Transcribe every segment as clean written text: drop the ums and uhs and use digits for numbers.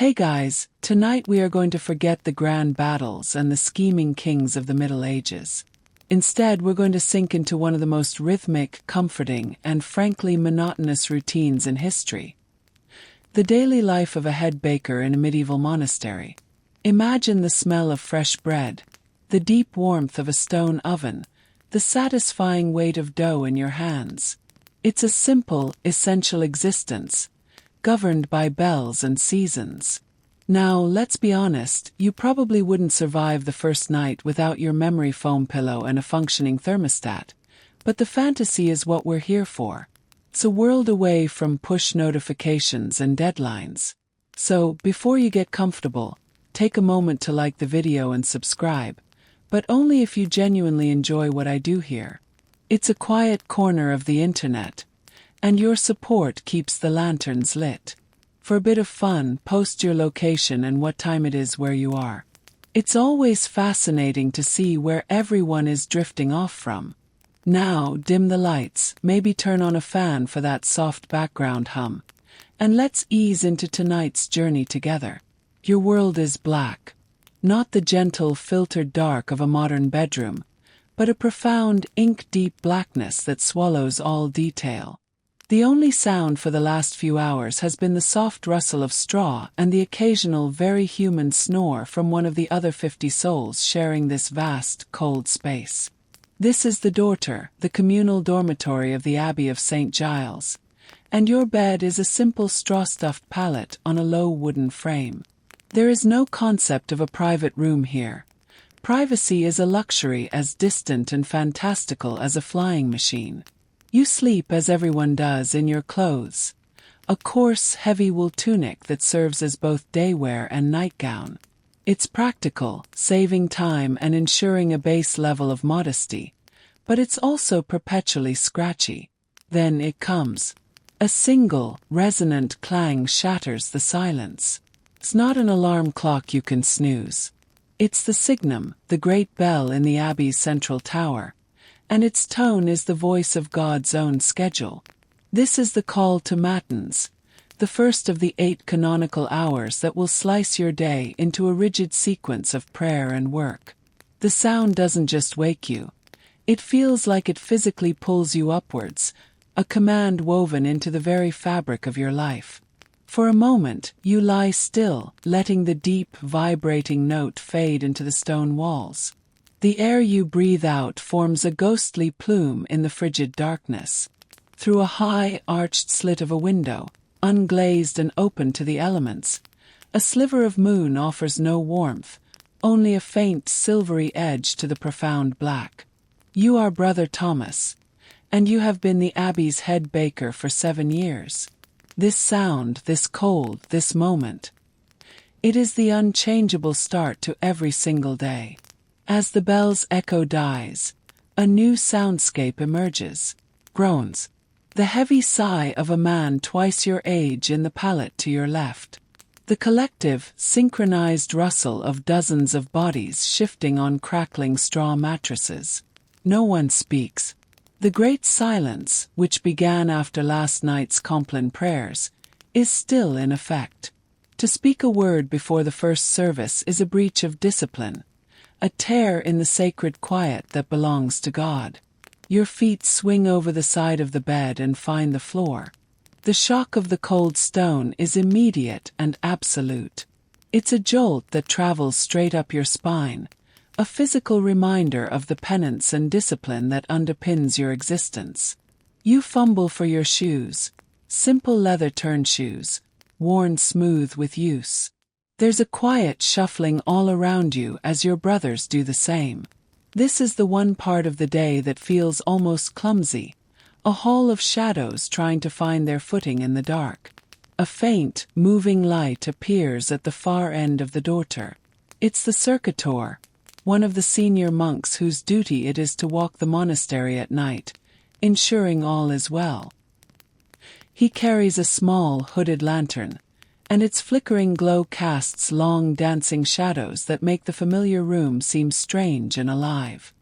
Hey guys, tonight we are going to forget the grand battles and the scheming kings of the Middle Ages. Instead, we're going to sink into one of the most rhythmic, comforting, and frankly monotonous routines in history. The daily life of a head baker in a medieval monastery. Imagine the smell of fresh bread, the deep warmth of a stone oven, the satisfying weight of dough in your hands. It's a simple, essential existence, governed by bells and seasons. Now, let's be honest, you probably wouldn't survive the first night without your memory foam pillow and a functioning thermostat. But the fantasy is what we're here for. It's a world away from push notifications and deadlines. So, before you get comfortable, take a moment to like the video and subscribe, but only if you genuinely enjoy what I do here. It's a quiet corner of the internet, and your support keeps the lanterns lit. For a bit of fun, post your location and what time it is where you are. It's always fascinating to see where everyone is drifting off from. Now, dim the lights, maybe turn on a fan for that soft background hum, and let's ease into tonight's journey together. Your world is black. Not the gentle, filtered dark of a modern bedroom, but a profound, ink-deep blackness that swallows all detail. The only sound for the last few hours has been the soft rustle of straw and the occasional very human snore from one of the other 50 souls sharing this vast, cold space. This is the dorter, the communal dormitory of the Abbey of St. Giles, and your bed is a simple straw-stuffed pallet on a low wooden frame. There is no concept of a private room here. Privacy is a luxury as distant and fantastical as a flying machine. You sleep as everyone does in your clothes. A coarse, heavy wool tunic that serves as both daywear and nightgown. It's practical, saving time and ensuring a base level of modesty, but it's also perpetually scratchy. Then it comes. A single, resonant clang shatters the silence. It's not an alarm clock you can snooze. It's the signum, the great bell in the Abbey's central tower, and its tone is the voice of God's own schedule. This is the call to matins, the first of the 8 canonical hours that will slice your day into a rigid sequence of prayer and work. The sound doesn't just wake you. It feels like it physically pulls you upwards, a command woven into the very fabric of your life. For a moment, you lie still, letting the deep, vibrating note fade into the stone walls. The air you breathe out forms a ghostly plume in the frigid darkness. Through a high, arched slit of a window, unglazed and open to the elements, a sliver of moon offers no warmth, only a faint, silvery edge to the profound black. You are Brother Thomas, and you have been the Abbey's head baker for 7 years. This sound, this cold, this moment. It is the unchangeable start to every single day. As the bell's echo dies, a new soundscape emerges. Groans. The heavy sigh of a man twice your age in the pallet to your left. The collective, synchronized rustle of dozens of bodies shifting on crackling straw mattresses. No one speaks. The great silence, which began after last night's Compline prayers, is still in effect. To speak a word before the first service is a breach of discipline, a tear in the sacred quiet that belongs to God. Your feet swing over the side of the bed and find the floor. The shock of the cold stone is immediate and absolute. It's a jolt that travels straight up your spine, a physical reminder of the penance and discipline that underpins your existence. You fumble for your shoes, simple leather turn shoes, worn smooth with use. There's a quiet shuffling all around you as your brothers do the same. This is the one part of the day that feels almost clumsy, a hall of shadows trying to find their footing in the dark. A faint, moving light appears at the far end of the dorter. It's the circuitor, one of the senior monks whose duty it is to walk the monastery at night, ensuring all is well. He carries a small, hooded lantern, and its flickering glow casts long dancing shadows that make the familiar room seem strange and alive.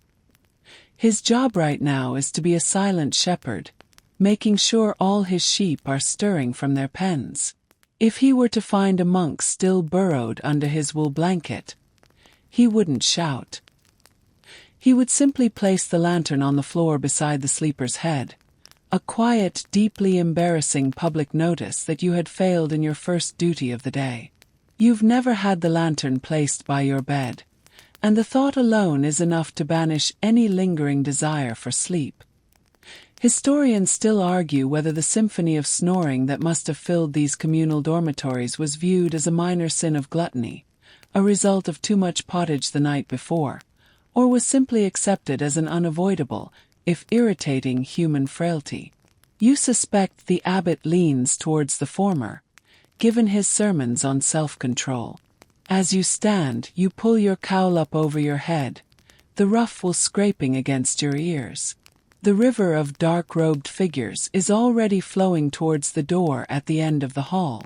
His job right now is to be a silent shepherd, making sure all his sheep are stirring from their pens. If he were to find a monk still burrowed under his wool blanket, he wouldn't shout. He would simply place the lantern on the floor beside the sleeper's head, a quiet, deeply embarrassing public notice that you had failed in your first duty of the day. You've never had the lantern placed by your bed, and the thought alone is enough to banish any lingering desire for sleep. Historians still argue whether the symphony of snoring that must have filled these communal dormitories was viewed as a minor sin of gluttony, a result of too much pottage the night before, or was simply accepted as an unavoidable, if irritating, human frailty. You suspect the abbot leans towards the former, given his sermons on self-control. As you stand, you pull your cowl up over your head, the ruffle scraping against your ears. The river of dark-robed figures is already flowing towards the door at the end of the hall.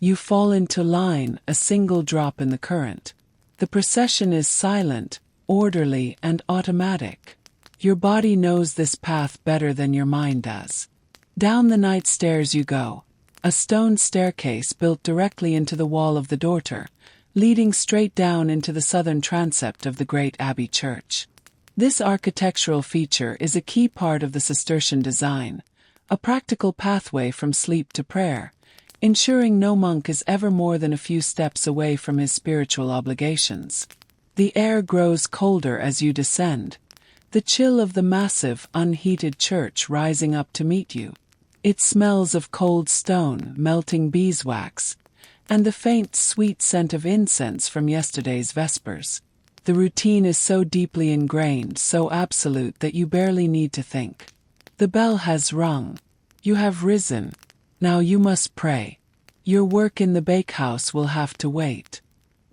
You fall into line, a single drop in the current. The procession is silent, orderly, and automatic. Your body knows this path better than your mind does. Down the night stairs you go, a stone staircase built directly into the wall of the dorter, leading straight down into the southern transept of the great abbey church. This architectural feature is a key part of the Cistercian design, a practical pathway from sleep to prayer, ensuring no monk is ever more than a few steps away from his spiritual obligations. The air grows colder as you descend, the chill of the massive, unheated church rising up to meet you. It smells of cold stone, melting beeswax, and the faint, sweet scent of incense from yesterday's vespers. The routine is so deeply ingrained, so absolute that you barely need to think. The bell has rung. You have risen. Now you must pray. Your work in the bakehouse will have to wait.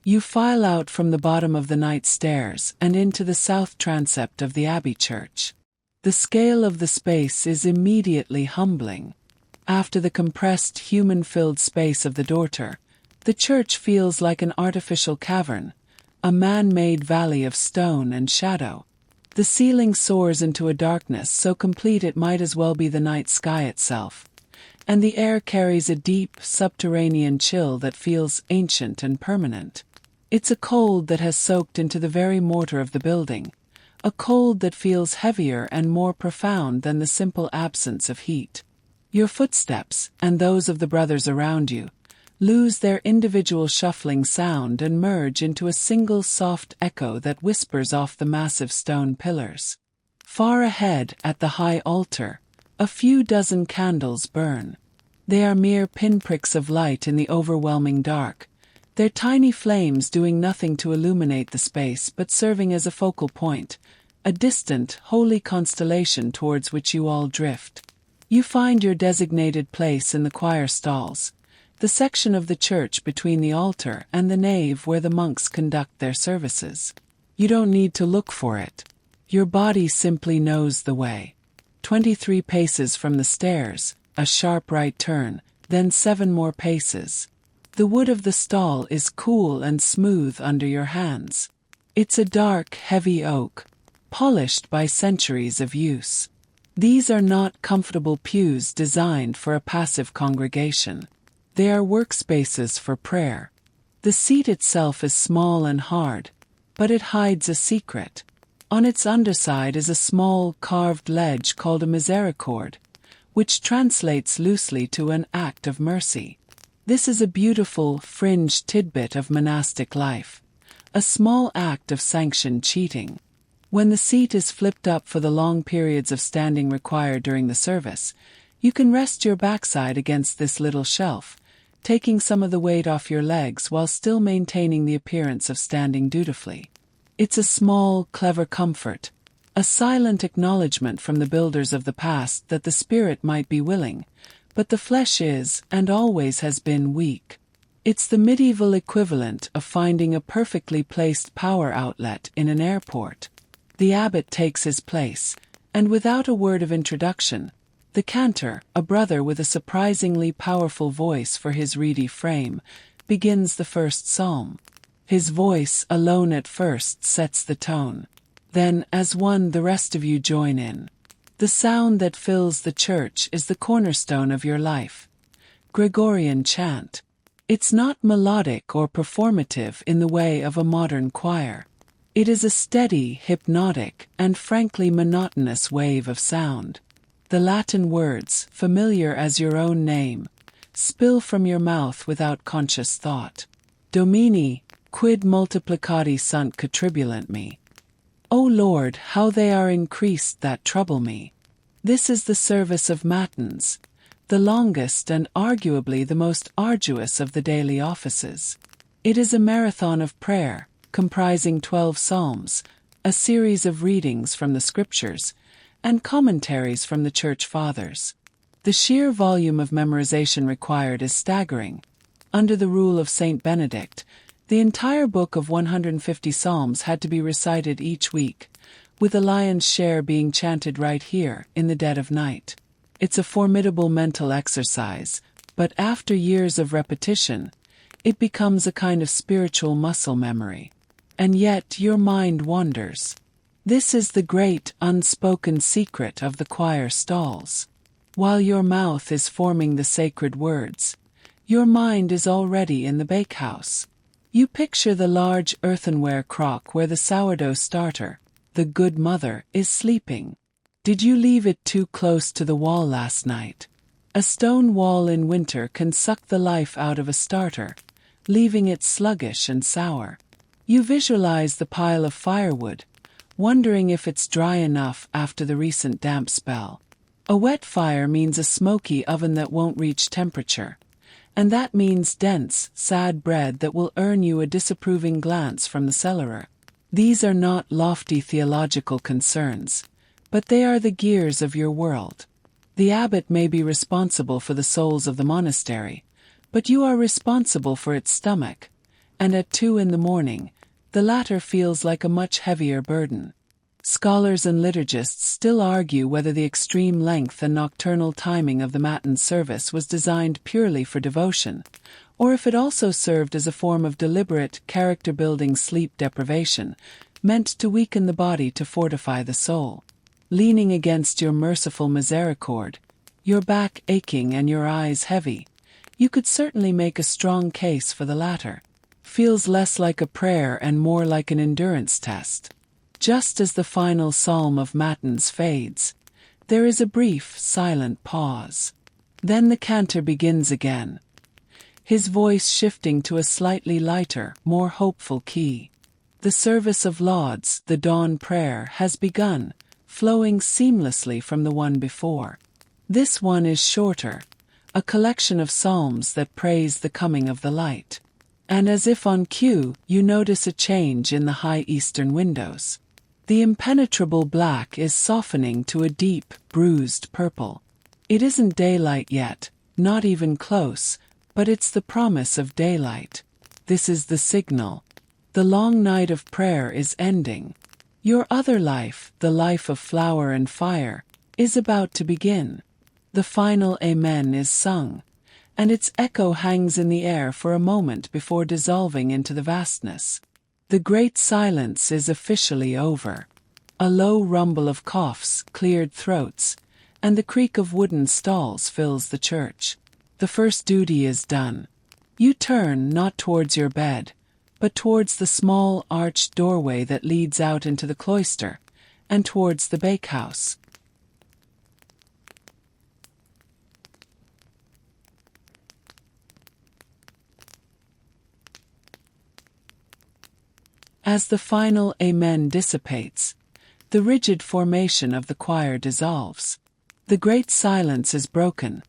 You file out from the bottom of the night stairs and into the south transept of the abbey church. The scale of the space is immediately humbling. After the compressed, human-filled space of the dorter, the church feels like an artificial cavern, a man-made valley of stone and shadow. The ceiling soars into a darkness so complete it might as well be the night sky itself, and the air carries a deep, subterranean chill that feels ancient and permanent. It's a cold that has soaked into the very mortar of the building, a cold that feels heavier and more profound than the simple absence of heat. Your footsteps, and those of the brothers around you, lose their individual shuffling sound and merge into a single soft echo that whispers off the massive stone pillars. Far ahead, at the high altar, a few dozen candles burn. They are mere pinpricks of light in the overwhelming dark, their tiny flames doing nothing to illuminate the space but serving as a focal point, a distant, holy constellation towards which you all drift. You find your designated place in the choir stalls, the section of the church between the altar and the nave where the monks conduct their services. You don't need to look for it. Your body simply knows the way. 23 paces from the stairs, a sharp right turn, then 7 more paces. The wood of the stall is cool and smooth under your hands. It's a dark, heavy oak, polished by centuries of use. These are not comfortable pews designed for a passive congregation. They are workspaces for prayer. The seat itself is small and hard, but it hides a secret. On its underside is a small carved ledge called a misericorde, which translates loosely to an act of mercy. This is a beautiful, fringed tidbit of monastic life, a small act of sanctioned cheating. When the seat is flipped up for the long periods of standing required during the service, you can rest your backside against this little shelf, taking some of the weight off your legs while still maintaining the appearance of standing dutifully. It's a small, clever comfort, a silent acknowledgement from the builders of the past that the spirit might be willing, but the flesh is, and always has been, weak. It's the medieval equivalent of finding a perfectly placed power outlet in an airport. The abbot takes his place, and without a word of introduction, the cantor, a brother with a surprisingly powerful voice for his reedy frame, begins the first psalm. His voice, alone at first, sets the tone. Then, as one, the rest of you join in. The sound that fills the church is the cornerstone of your life. Gregorian chant. It's not melodic or performative in the way of a modern choir. It is a steady, hypnotic, and frankly monotonous wave of sound. The Latin words, familiar as your own name, spill from your mouth without conscious thought. Domini, quid multiplicati sunt contribulant me. O Lord, how they are increased that trouble me. This is the service of Matins, the longest and arguably the most arduous of the daily offices. It is a marathon of prayer, comprising 12 psalms, a series of readings from the scriptures, and commentaries from the Church Fathers. The sheer volume of memorization required is staggering. Under the rule of Saint Benedict, the entire book of 150 psalms had to be recited each week, with the lion's share being chanted right here, in the dead of night. It's a formidable mental exercise, but after years of repetition, it becomes a kind of spiritual muscle memory. And yet your mind wanders. This is the great, unspoken secret of the choir stalls. While your mouth is forming the sacred words, your mind is already in the bakehouse. You picture the large earthenware crock where the sourdough starter, the good mother, is sleeping. Did you leave it too close to the wall last night? A stone wall in winter can suck the life out of a starter, leaving it sluggish and sour. You visualize the pile of firewood, wondering if it's dry enough after the recent damp spell. A wet fire means a smoky oven that won't reach temperature, and that means dense, sad bread that will earn you a disapproving glance from the cellarer. These are not lofty theological concerns, but they are the gears of your world. The abbot may be responsible for the souls of the monastery, but you are responsible for its stomach, and at 2 a.m, the latter feels like a much heavier burden. Scholars and liturgists still argue whether the extreme length and nocturnal timing of the matin service was designed purely for devotion, or if it also served as a form of deliberate, character-building sleep deprivation, meant to weaken the body to fortify the soul. Leaning against your merciful misericord, your back aching and your eyes heavy, you could certainly make a strong case for the latter. Feels less like a prayer and more like an endurance test. Just as the final psalm of Matins fades, there is a brief, silent pause. Then the cantor begins again, his voice shifting to a slightly lighter, more hopeful key. The service of lauds, the dawn prayer, has begun, flowing seamlessly from the one before. This one is shorter, a collection of psalms that praise the coming of the light. And as if on cue, you notice a change in the high eastern windows. The impenetrable black is softening to a deep, bruised purple. It isn't daylight yet, not even close, but it's the promise of daylight. This is the signal. The long night of prayer is ending. Your other life, the life of flower and fire, is about to begin. The final Amen is sung, and its echo hangs in the air for a moment before dissolving into the vastness. The great silence is officially over. A low rumble of coughs, cleared throats, and the creak of wooden stalls fills the church. The first duty is done. You turn not towards your bed, but towards the small arched doorway that leads out into the cloister, and towards the bakehouse. As the final Amen dissipates, the rigid formation of the choir dissolves. The great silence is broken,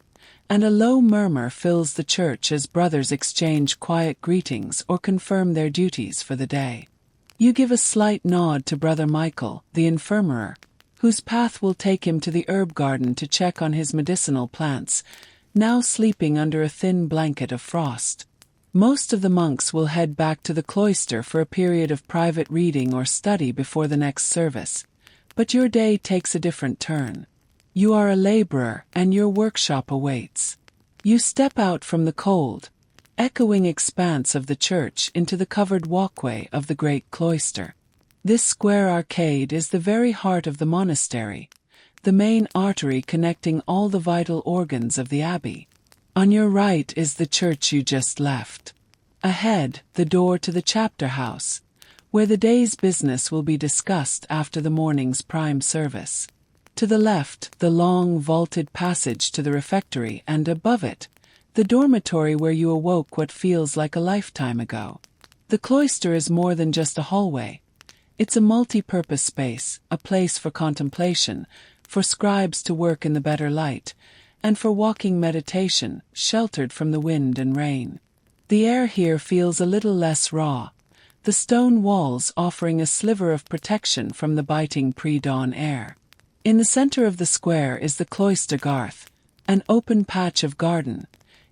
and a low murmur fills the church as brothers exchange quiet greetings or confirm their duties for the day. You give a slight nod to Brother Michael, the infirmerer, whose path will take him to the herb garden to check on his medicinal plants, now sleeping under a thin blanket of frost. Most of the monks will head back to the cloister for a period of private reading or study before the next service, but your day takes a different turn. You are a laborer, and your workshop awaits. You step out from the cold, echoing expanse of the church into the covered walkway of the great cloister. This square arcade is the very heart of the monastery, the main artery connecting all the vital organs of the abbey. On your right is the church you just left. Ahead, the door to the chapter house, where the day's business will be discussed after the morning's prime service. To the left, the long vaulted passage to the refectory, and above it, the dormitory where you awoke what feels like a lifetime ago. The cloister is more than just a hallway. It's a multi-purpose space, a place for contemplation, for scribes to work in the better light, and for walking meditation, sheltered from the wind and rain. The air here feels a little less raw, the stone walls offering a sliver of protection from the biting pre-dawn air. In the center of the square is the cloister garth, an open patch of garden,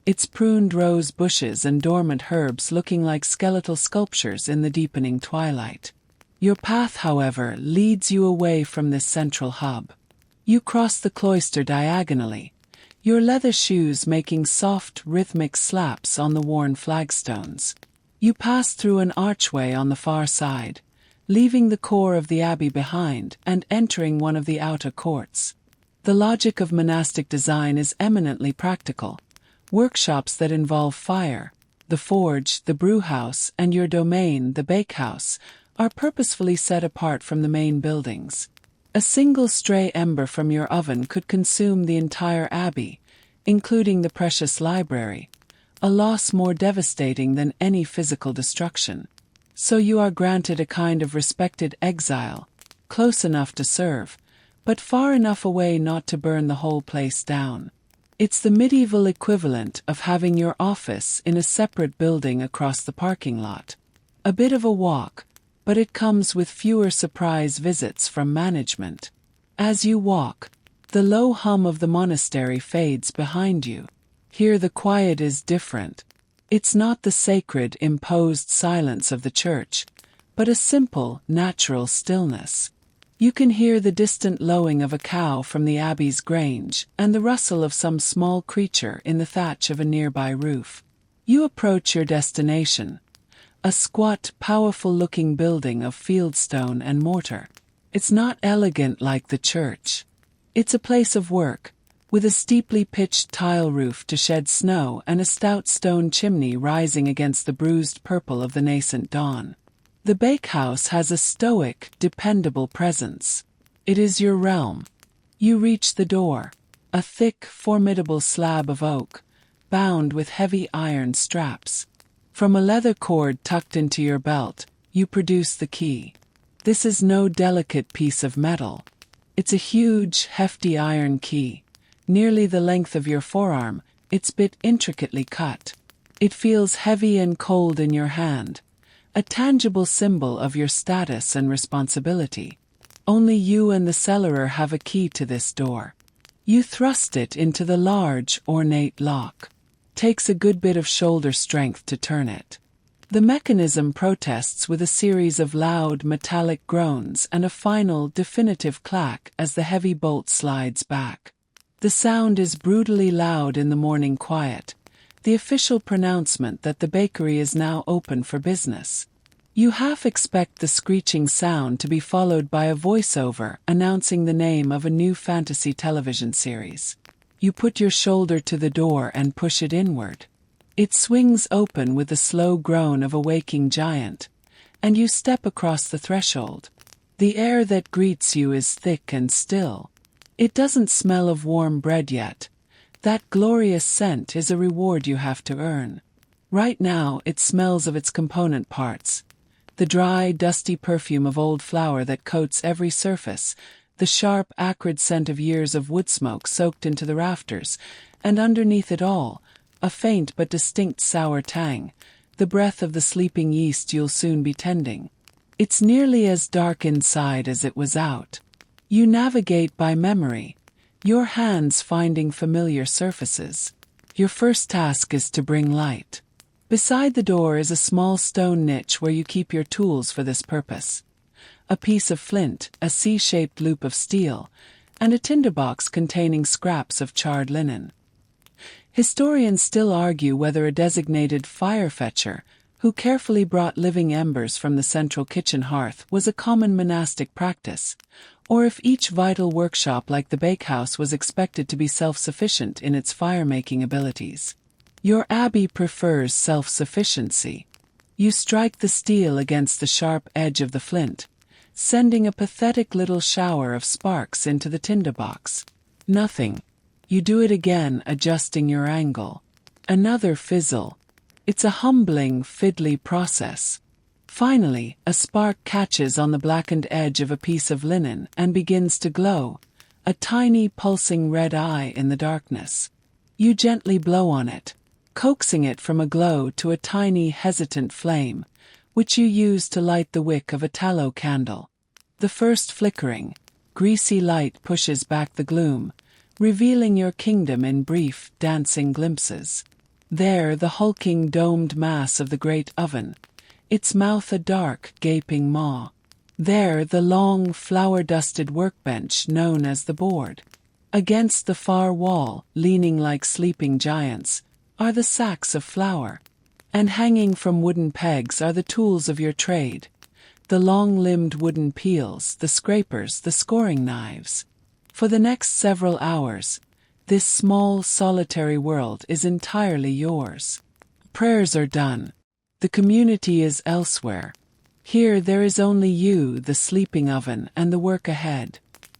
its pruned rose bushes and dormant herbs looking like skeletal sculptures in the deepening twilight. Your path, however, leads you away from this central hub. You cross the cloister diagonally, your leather shoes making soft, rhythmic slaps on the worn flagstones. You pass through an archway on the far side, leaving the core of the abbey behind and entering one of the outer courts. The logic of monastic design is eminently practical. Workshops that involve fire, the forge, the brewhouse, and your domain, the bakehouse, are purposefully set apart from the main buildings. A single stray ember from your oven could consume the entire abbey, including the precious library, a loss more devastating than any physical destruction. So you are granted a kind of respected exile, close enough to serve, but far enough away not to burn the whole place down. It's the medieval equivalent of having your office in a separate building across the parking lot. A bit of a walk, but it comes with fewer surprise visits from management. As you walk, the low hum of the monastery fades behind you. Here the quiet is different. It's not the sacred, imposed silence of the church, but a simple, natural stillness. You can hear the distant lowing of a cow from the abbey's grange and the rustle of some small creature in the thatch of a nearby roof. You approach your destination, a squat, powerful-looking building of fieldstone and mortar. It's not elegant like the church. It's a place of work, with a steeply pitched tile roof to shed snow and a stout stone chimney rising against the bruised purple of the nascent dawn. The bakehouse has a stoic, dependable presence. It is your realm. You reach the door, a thick, formidable slab of oak, bound with heavy iron straps. From a leather cord tucked into your belt, you produce the key. This is no delicate piece of metal. It's a huge, hefty iron key, nearly the length of your forearm, its bit intricately cut. It feels heavy and cold in your hand, a tangible symbol of your status and responsibility. Only you and the cellarer have a key to this door. You thrust it into the large, ornate lock. Takes a good bit of shoulder strength to turn it. The mechanism protests with a series of loud, metallic groans and a final, definitive clack as the heavy bolt slides back. The sound is brutally loud in the morning quiet, the official pronouncement that the bakery is now open for business. You half expect the screeching sound to be followed by a voiceover announcing the name of a new fantasy television series. You put your shoulder to the door and push it inward. It swings open with the slow groan of a waking giant, and you step across the threshold. The air that greets you is thick and still. It doesn't smell of warm bread yet. That glorious scent is a reward you have to earn. Right now it smells of its component parts. The dry, dusty perfume of old flour that coats every surface, the sharp, acrid scent of years of wood smoke soaked into the rafters, and underneath it all, a faint but distinct sour tang, the breath of the sleeping yeast you'll soon be tending. It's nearly as dark inside as it was out. You navigate by memory, your hands finding familiar surfaces. Your first task is to bring light. Beside the door is a small stone niche where you keep your tools for this purpose. A piece of flint, a C-shaped loop of steel, and a tinderbox containing scraps of charred linen. Historians still argue whether a designated fire-fetcher, who carefully brought living embers from the central kitchen hearth, was a common monastic practice, Or if each vital workshop like the bakehouse was expected to be self-sufficient in its fire-making abilities. Your abbey prefers self-sufficiency. You strike the steel against the sharp edge of the flint, sending a pathetic little shower of sparks into the tinderbox. Nothing. You do it again, adjusting your angle. Another fizzle. It's a humbling, fiddly process. Finally, a spark catches on the blackened edge of a piece of linen and begins to glow, a tiny pulsing red eye in the darkness. You gently blow on it, coaxing it from a glow to a tiny hesitant flame, which you use to light the wick of a tallow candle. The first flickering, greasy light pushes back the gloom, revealing your kingdom in brief, dancing glimpses. There, the hulking domed mass of the great oven, its mouth a dark, gaping maw. There, the long, flour-dusted workbench known as the board. Against the far wall, leaning like sleeping giants, are the sacks of flour. And hanging from wooden pegs are the tools of your trade, the long-limbed wooden peels, the scrapers, the scoring knives. For the next several hours, this small, solitary world is entirely yours. Prayers are done. The community is elsewhere. Here there is only you, the sleeping oven, and the work ahead.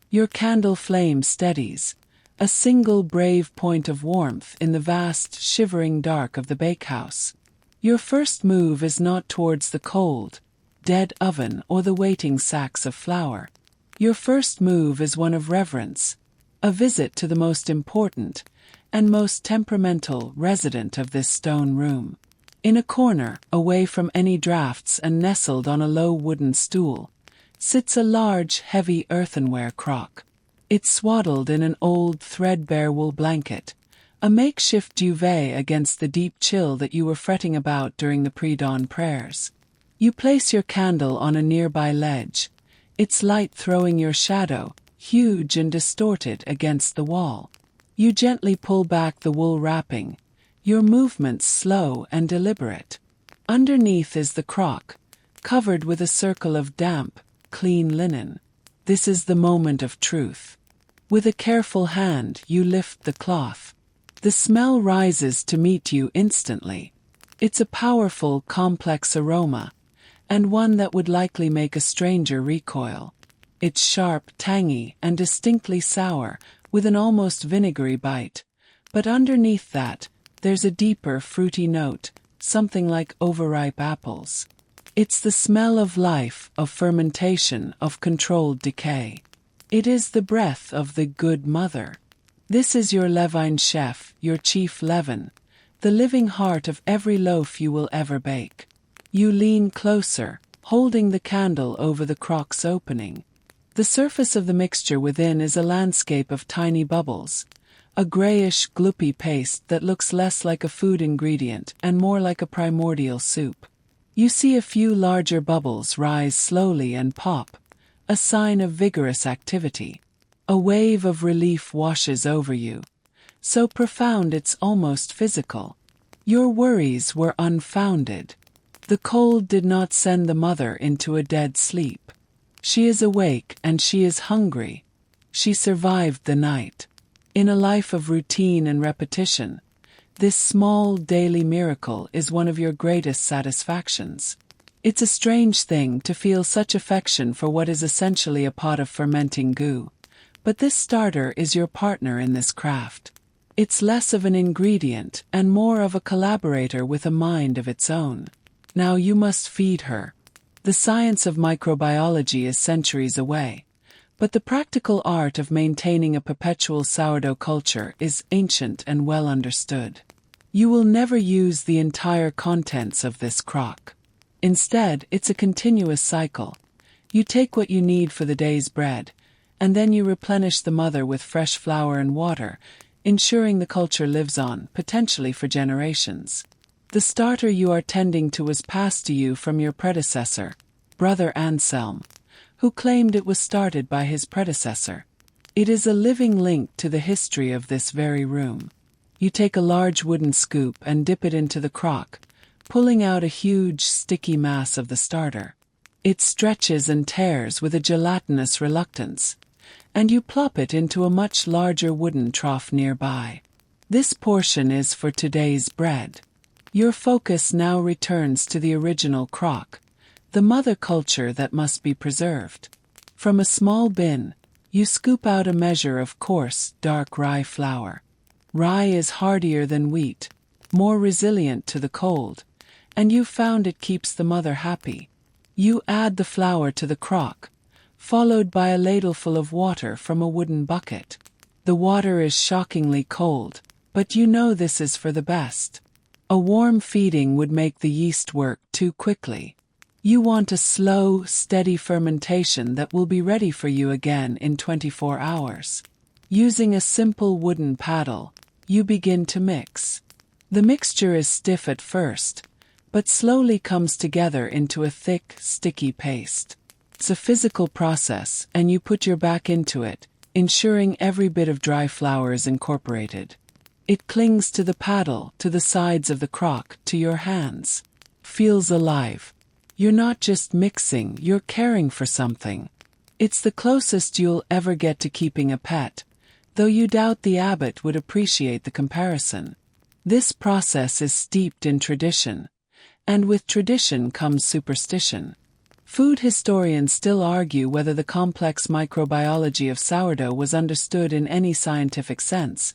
Your candle flame steadies, a single brave point of warmth in the vast, shivering dark of the bakehouse. Your first move is not towards the cold, dead oven or the waiting sacks of flour. Your first move is one of reverence, a visit to the most important and most temperamental resident of this stone room. In a corner, away from any drafts and nestled on a low wooden stool, sits a large, heavy earthenware crock. It's swaddled in an old, threadbare wool blanket, a makeshift duvet against the deep chill that you were fretting about during the pre-dawn prayers. You place your candle on a nearby ledge, its light throwing your shadow, huge and distorted, against the wall. You gently pull back the wool wrapping, your movements slow and deliberate. Underneath is the crock, covered with a circle of damp, clean linen. This is the moment of truth. With a careful hand, you lift the cloth. The smell rises to meet you instantly. It's a powerful, complex aroma, and one that would likely make a stranger recoil. It's sharp, tangy, and distinctly sour, with an almost vinegary bite. But underneath that, there's a deeper, fruity note, something like overripe apples. It's the smell of life, of fermentation, of controlled decay. It is the breath of the good mother. This is your levain chef, your chief leaven, the living heart of every loaf you will ever bake. You lean closer, holding the candle over the crock's opening. The surface of the mixture within is a landscape of tiny bubbles, a grayish, gloopy paste that looks less like a food ingredient and more like a primordial soup. You see a few larger bubbles rise slowly and pop, a sign of vigorous activity. A wave of relief washes over you, so profound it's almost physical. Your worries were unfounded. The cold did not send the mother into a dead sleep. She is awake and she is hungry. She survived the night. In a life of routine and repetition, this small daily miracle is one of your greatest satisfactions. It's a strange thing to feel such affection for what is essentially a pot of fermenting goo. But this starter is your partner in this craft. It's less of an ingredient and more of a collaborator with a mind of its own. Now you must feed her. The science of microbiology is centuries away, but the practical art of maintaining a perpetual sourdough culture is ancient and well understood. You will never use the entire contents of this crock. Instead, it's a continuous cycle. You take what you need for the day's bread, and then you replenish the mother with fresh flour and water, ensuring the culture lives on, potentially for generations. The starter you are tending to was passed to you from your predecessor, Brother Anselm, who claimed it was started by his predecessor. It is a living link to the history of this very room. You take a large wooden scoop and dip it into the crock, pulling out a huge, sticky mass of the starter. It stretches and tears with a gelatinous reluctance, and you plop it into a much larger wooden trough nearby. This portion is for today's bread. Your focus now returns to the original crock, the mother culture that must be preserved. From a small bin, you scoop out a measure of coarse, dark rye flour. Rye is hardier than wheat, more resilient to the cold, and you've found it keeps the mother happy. You add the flour to the crock, followed by a ladleful of water from a wooden bucket. The water is shockingly cold, but you know this is for the best. A warm feeding would make the yeast work too quickly. You want a slow, steady fermentation that will be ready for you again in 24 hours. Using a simple wooden paddle, you begin to mix. The mixture is stiff at first, but slowly comes together into a thick, sticky paste. It's a physical process, and you put your back into it, ensuring every bit of dry flour is incorporated. It clings to the paddle, to the sides of the crock, to your hands. Feels alive. You're not just mixing, you're caring for something. It's the closest you'll ever get to keeping a pet, though you doubt the abbot would appreciate the comparison. This process is steeped in tradition, and with tradition comes superstition. Food historians still argue whether the complex microbiology of sourdough was understood in any scientific sense,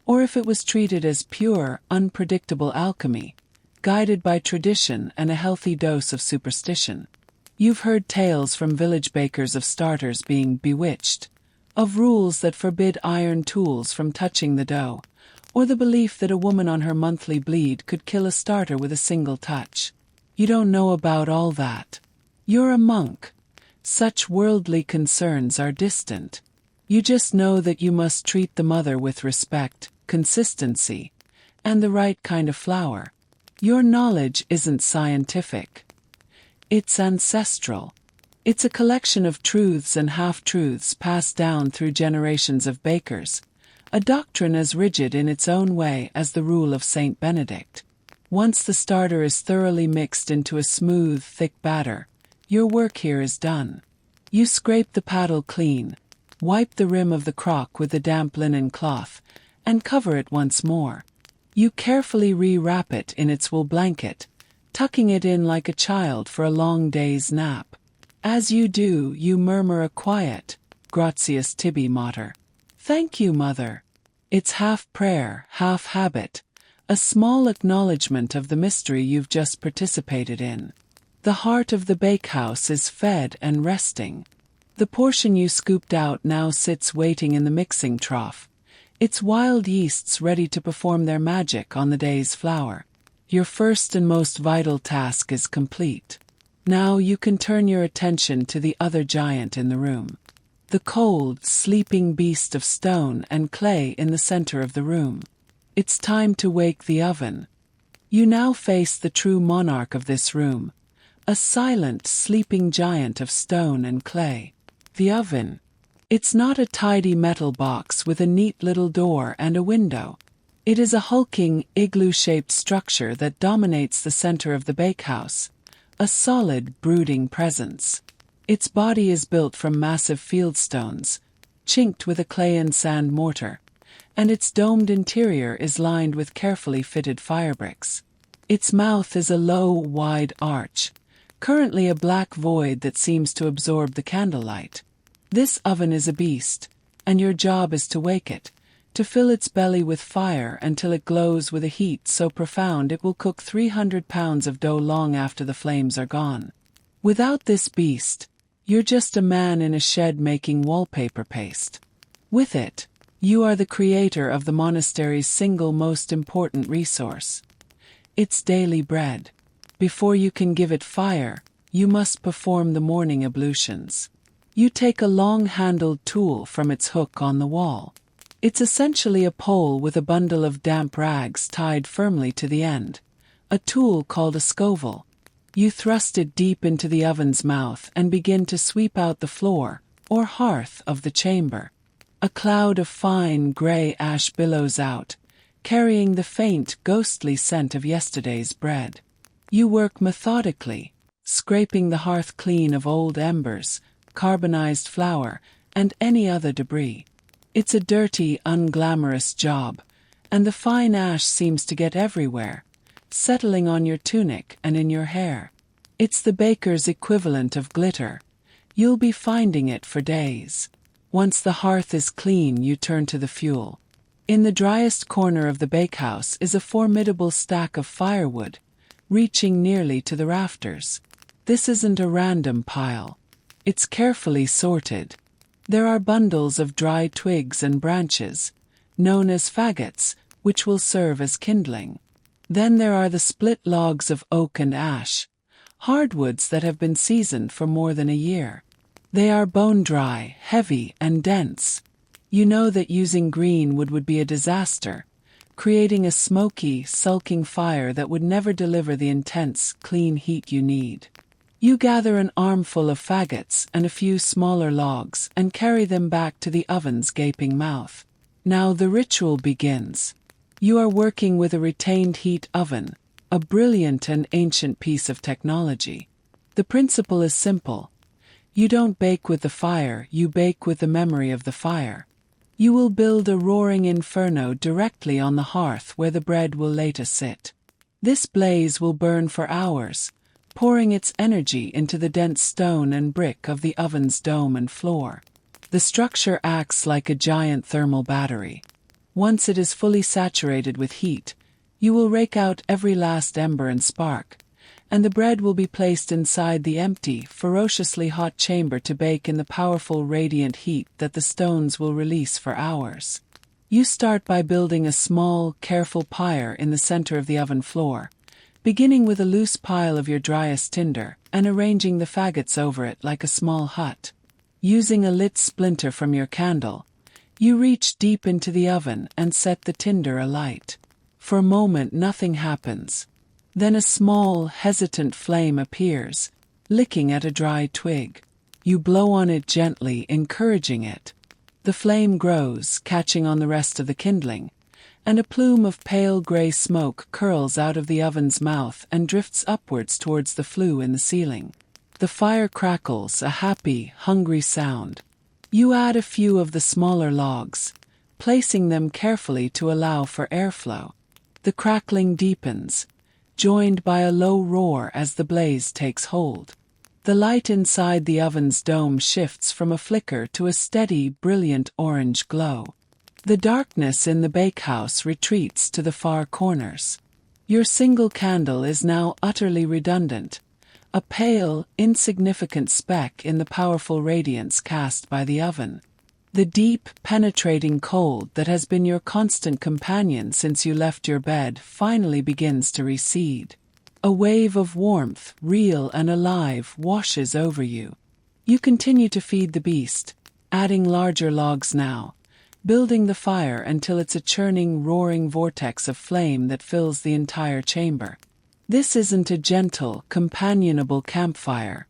or if it was treated as pure, unpredictable alchemy, guided by tradition and a healthy dose of superstition. You've heard tales from village bakers of starters being bewitched, of rules that forbid iron tools from touching the dough, or the belief that a woman on her monthly bleed could kill a starter with a single touch. You don't know about all that. You're a monk. Such worldly concerns are distant. You just know that you must treat the mother with respect, consistency, and the right kind of flour. Your knowledge isn't scientific. It's ancestral. It's a collection of truths and half-truths passed down through generations of bakers, a doctrine as rigid in its own way as the rule of Saint Benedict. Once the starter is thoroughly mixed into a smooth, thick batter, your work here is done. You scrape the paddle clean, wipe the rim of the crock with a damp linen cloth, and cover it once more. You carefully re-wrap it in its wool blanket, tucking it in like a child for a long day's nap. As you do, you murmur a quiet, gratias tibi mater. Thank you, mother. It's half prayer, half habit, a small acknowledgement of the mystery you've just participated in. The heart of the bakehouse is fed and resting. The portion you scooped out now sits waiting in the mixing trough, its wild yeasts ready to perform their magic on the day's flour. Your first and most vital task is complete. Now you can turn your attention to the other giant in the room. The cold, sleeping beast of stone and clay in the center of the room. It's time to wake the oven. You now face the true monarch of this room, a silent, sleeping giant of stone and clay. The oven. It's not a tidy metal box with a neat little door and a window. It is a hulking, igloo-shaped structure that dominates the center of the bakehouse, a solid, brooding presence. Its body is built from massive fieldstones, chinked with a clay and sand mortar, and its domed interior is lined with carefully fitted firebricks. Its mouth is a low, wide arch, currently a black void that seems to absorb the candlelight. This oven is a beast, and your job is to wake it, to fill its belly with fire until it glows with a heat so profound it will cook 300 pounds of dough long after the flames are gone. Without this beast, you're just a man in a shed making wallpaper paste. With it, you are the creator of the monastery's single most important resource. Its daily bread. Before you can give it fire, you must perform the morning ablutions. You take a long-handled tool from its hook on the wall. It's essentially a pole with a bundle of damp rags tied firmly to the end, a tool called a scovel. You thrust it deep into the oven's mouth and begin to sweep out the floor, or hearth, of the chamber. A cloud of fine, gray ash billows out, carrying the faint, ghostly scent of yesterday's bread. You work methodically, scraping the hearth clean of old embers, carbonized flour, and any other debris. It's a dirty, unglamorous job, and the fine ash seems to get everywhere, settling on your tunic and in your hair. It's the baker's equivalent of glitter. You'll be finding it for days. Once the hearth is clean, you turn to the fuel. In the driest corner of the bakehouse is a formidable stack of firewood, reaching nearly to the rafters. This isn't a random pile. It's carefully sorted. There are bundles of dry twigs and branches, known as faggots, which will serve as kindling. Then there are the split logs of oak and ash, hardwoods that have been seasoned for more than a year. They are bone-dry, heavy, and dense. You know that using green wood would be a disaster, creating a smoky, sulking fire that would never deliver the intense, clean heat you need. You gather an armful of faggots and a few smaller logs and carry them back to the oven's gaping mouth. Now the ritual begins. You are working with a retained heat oven, a brilliant and ancient piece of technology. The principle is simple. You don't bake with the fire, you bake with the memory of the fire. You will build a roaring inferno directly on the hearth where the bread will later sit. This blaze will burn for hours, pouring its energy into the dense stone and brick of the oven's dome and floor. The structure acts like a giant thermal battery. Once it is fully saturated with heat, you will rake out every last ember and spark, and the bread will be placed inside the empty, ferociously hot chamber to bake in the powerful radiant heat that the stones will release for hours. You start by building a small, careful pyre in the center of the oven floor, beginning with a loose pile of your driest tinder and arranging the faggots over it like a small hut. Using a lit splinter from your candle, you reach deep into the oven and set the tinder alight. For a moment nothing happens. Then a small, hesitant flame appears, licking at a dry twig. You blow on it gently, encouraging it. The flame grows, catching on the rest of the kindling, and a plume of pale gray smoke curls out of the oven's mouth and drifts upwards towards the flue in the ceiling. The fire crackles, a happy, hungry sound. You add a few of the smaller logs, placing them carefully to allow for airflow. The crackling deepens, joined by a low roar as the blaze takes hold. The light inside the oven's dome shifts from a flicker to a steady, brilliant orange glow. The darkness in the bakehouse retreats to the far corners. Your single candle is now utterly redundant, a pale, insignificant speck in the powerful radiance cast by the oven. The deep, penetrating cold that has been your constant companion since you left your bed finally begins to recede. A wave of warmth, real and alive, washes over you. You continue to feed the beast, adding larger logs now, building the fire until it's a churning, roaring vortex of flame that fills the entire chamber. This isn't a gentle, companionable campfire.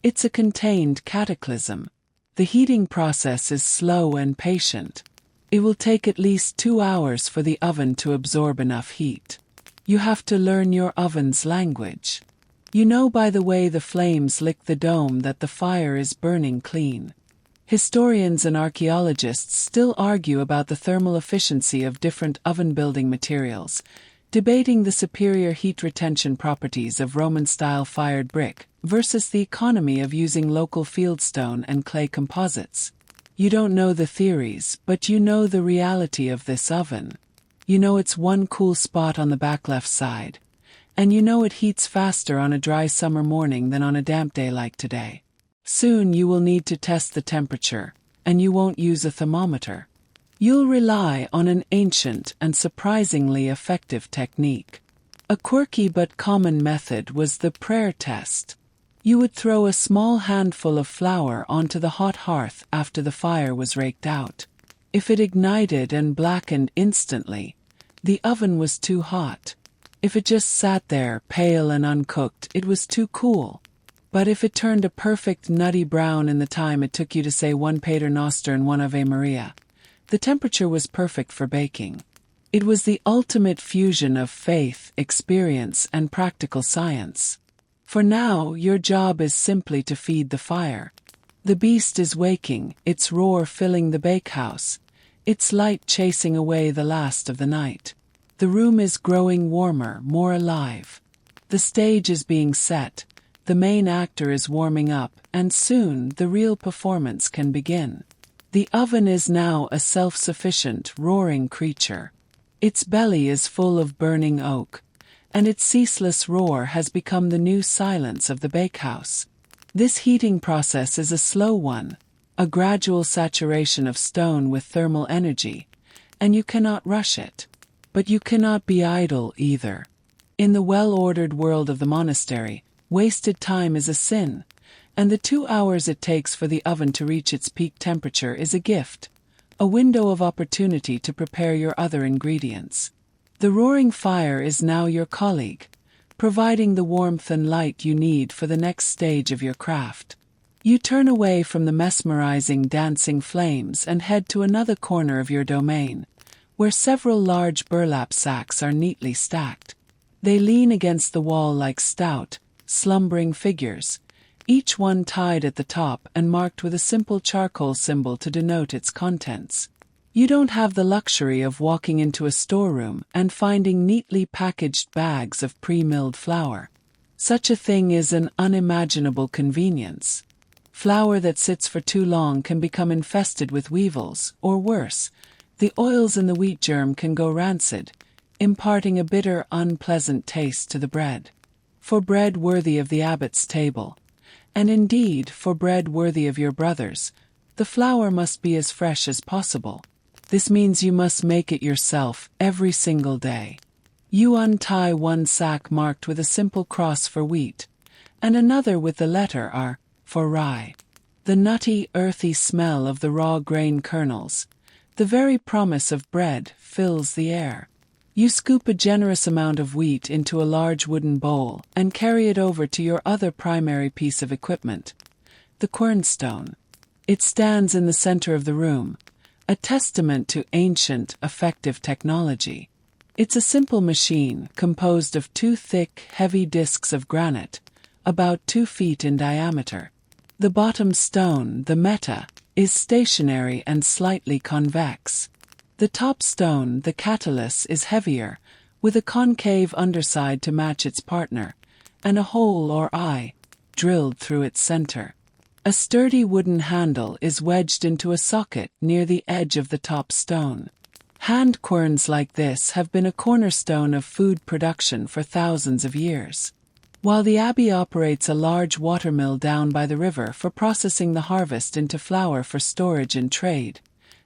It's a contained cataclysm. The heating process is slow and patient. It will take at least 2 hours for the oven to absorb enough heat. You have to learn your oven's language. You know by the way the flames lick the dome that the fire is burning clean. Historians and archaeologists still argue about the thermal efficiency of different oven-building materials, debating the superior heat retention properties of Roman-style fired brick versus the economy of using local fieldstone and clay composites. You don't know the theories, but you know the reality of this oven. You know it's one cool spot on the back left side, and you know it heats faster on a dry summer morning than on a damp day like today. Soon you will need to test the temperature, and you won't use a thermometer. You'll rely on an ancient and surprisingly effective technique. A quirky but common method was the prayer test. You would throw a small handful of flour onto the hot hearth after the fire was raked out. If it ignited and blackened instantly, the oven was too hot. If it just sat there, pale and uncooked, it was too cool. But if it turned a perfect nutty brown in the time it took you to say one Pater Noster and one Ave Maria, the temperature was perfect for baking. It was the ultimate fusion of faith, experience, and practical science. For now, your job is simply to feed the fire. The beast is waking, its roar filling the bakehouse, its light chasing away the last of the night. The room is growing warmer, more alive. The stage is being set, the main actor is warming up, and soon the real performance can begin. The oven is now a self-sufficient, roaring creature. Its belly is full of burning oak, and its ceaseless roar has become the new silence of the bakehouse. This heating process is a slow one, a gradual saturation of stone with thermal energy, and you cannot rush it. But you cannot be idle either. In the well-ordered world of the monastery, wasted time is a sin, and the 2 hours it takes for the oven to reach its peak temperature is a gift, a window of opportunity to prepare your other ingredients. The roaring fire is now your colleague, providing the warmth and light you need for the next stage of your craft. You turn away from the mesmerizing dancing flames and head to another corner of your domain, where several large burlap sacks are neatly stacked. They lean against the wall like stout, slumbering figures, each one tied at the top and marked with a simple charcoal symbol to denote its contents. You don't have the luxury of walking into a storeroom and finding neatly packaged bags of pre-milled flour. Such a thing is an unimaginable convenience. Flour that sits for too long can become infested with weevils, or worse, the oils in the wheat germ can go rancid, imparting a bitter, unpleasant taste to the bread. For bread worthy of the abbot's table, and indeed for bread worthy of your brothers, the flour must be as fresh as possible. This means you must make it yourself every single day. You untie one sack marked with a simple cross for wheat, and another with the letter R for rye. The nutty, earthy smell of the raw grain kernels, the very promise of bread, fills the air. You scoop a generous amount of wheat into a large wooden bowl and carry it over to your other primary piece of equipment, the quern-stone. It stands in the center of the room, a testament to ancient, effective technology. It's a simple machine composed of 2 thick, heavy discs of granite, about 2 feet in diameter. The bottom stone, the meta, is stationary and slightly convex. The top stone, the catalyst, is heavier, with a concave underside to match its partner, and a hole or eye drilled through its center. A sturdy wooden handle is wedged into a socket near the edge of the top stone. Hand querns like this have been a cornerstone of food production for thousands of years. While the abbey operates a large watermill down by the river for processing the harvest into flour for storage and trade,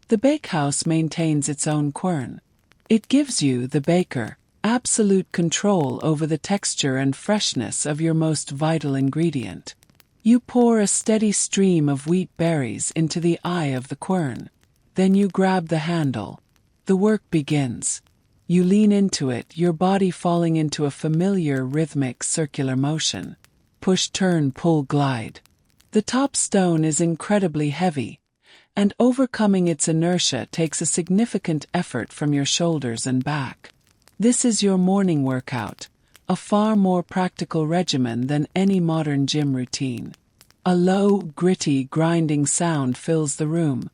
the bakehouse maintains its own quern. It gives you, the baker, absolute control over the texture and freshness of your most vital ingredient. You pour a steady stream of wheat berries into the eye of the quern. Then you grab the handle. The work begins. You lean into it, your body falling into a familiar rhythmic circular motion. Push, turn, pull, glide. The top stone is incredibly heavy, and overcoming its inertia takes a significant effort from your shoulders and back. This is your morning workout, a far more practical regimen than any modern gym routine. A low, gritty, grinding sound fills the room,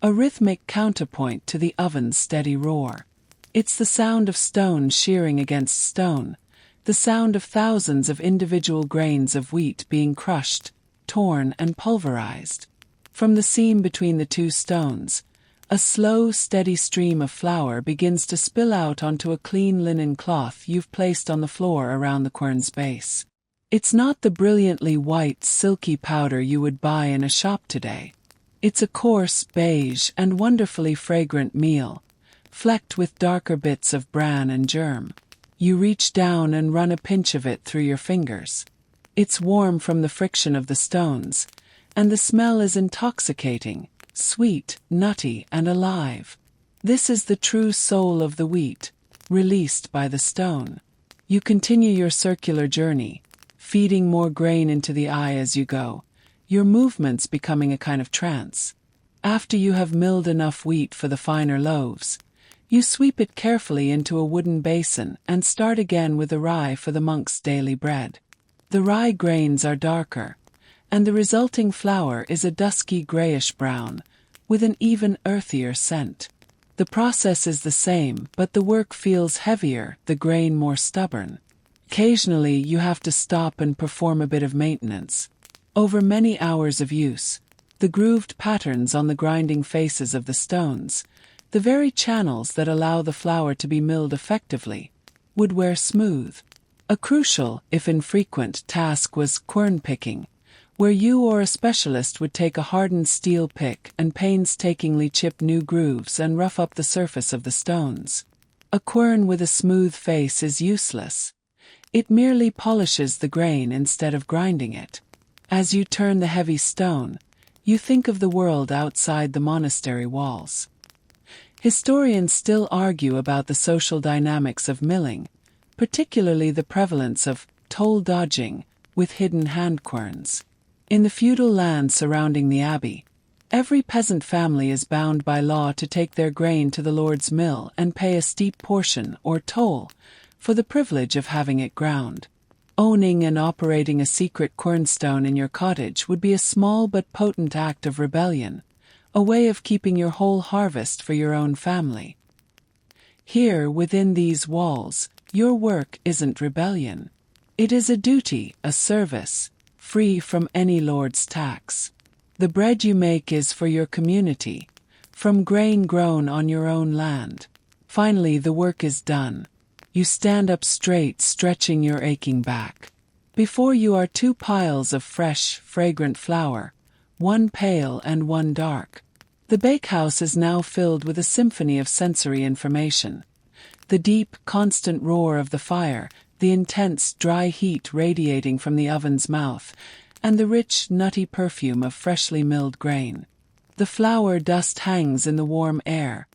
a rhythmic counterpoint to the oven's steady roar. It's the sound of stone shearing against stone, the sound of thousands of individual grains of wheat being crushed, torn, and pulverized. From the seam between the 2 stones, a slow, steady stream of flour begins to spill out onto a clean linen cloth you've placed on the floor around the quern's base. It's not the brilliantly white, silky powder you would buy in a shop today. It's a coarse, beige, and wonderfully fragrant meal, flecked with darker bits of bran and germ. You reach down and run a pinch of it through your fingers. It's warm from the friction of the stones, and the smell is intoxicating, sweet, nutty, and alive. This is the true soul of the wheat, released by the stone. You continue your circular journey, feeding more grain into the eye as you go, your movements becoming a kind of trance. After you have milled enough wheat for the finer loaves, you sweep it carefully into a wooden basin and start again with the rye for the monk's daily bread. The rye grains are darker, and the resulting flour is a dusky grayish-brown, with an even earthier scent. The process is the same, but the work feels heavier, the grain more stubborn. Occasionally you have to stop and perform a bit of maintenance. Over many hours of use, the grooved patterns on the grinding faces of the stones, the very channels that allow the flour to be milled effectively, would wear smooth. A crucial, if infrequent, task was quern picking, where you or a specialist would take a hardened steel pick and painstakingly chip new grooves and rough up the surface of the stones. A quern with a smooth face is useless. It merely polishes the grain instead of grinding it. As you turn the heavy stone, you think of the world outside the monastery walls. Historians still argue about the social dynamics of milling, particularly the prevalence of toll dodging with hidden hand querns. In the feudal land surrounding the abbey, every peasant family is bound by law to take their grain to the lord's mill and pay a steep portion, or toll, for the privilege of having it ground. Owning and operating a secret quern-stone in your cottage would be a small but potent act of rebellion, a way of keeping your whole harvest for your own family. Here, within these walls, your work isn't rebellion. It is a duty, a service, free from any lord's tax. The bread you make is for your community, from grain grown on your own land. Finally, the work is done. You stand up straight, stretching your aching back. Before you are two piles of fresh, fragrant flour, one pale and one dark. The bakehouse is now filled with a symphony of sensory information. The deep, constant roar of the fire, the intense, dry heat radiating from the oven's mouth, and the rich, nutty perfume of freshly milled grain. The flour dust hangs in the warm air,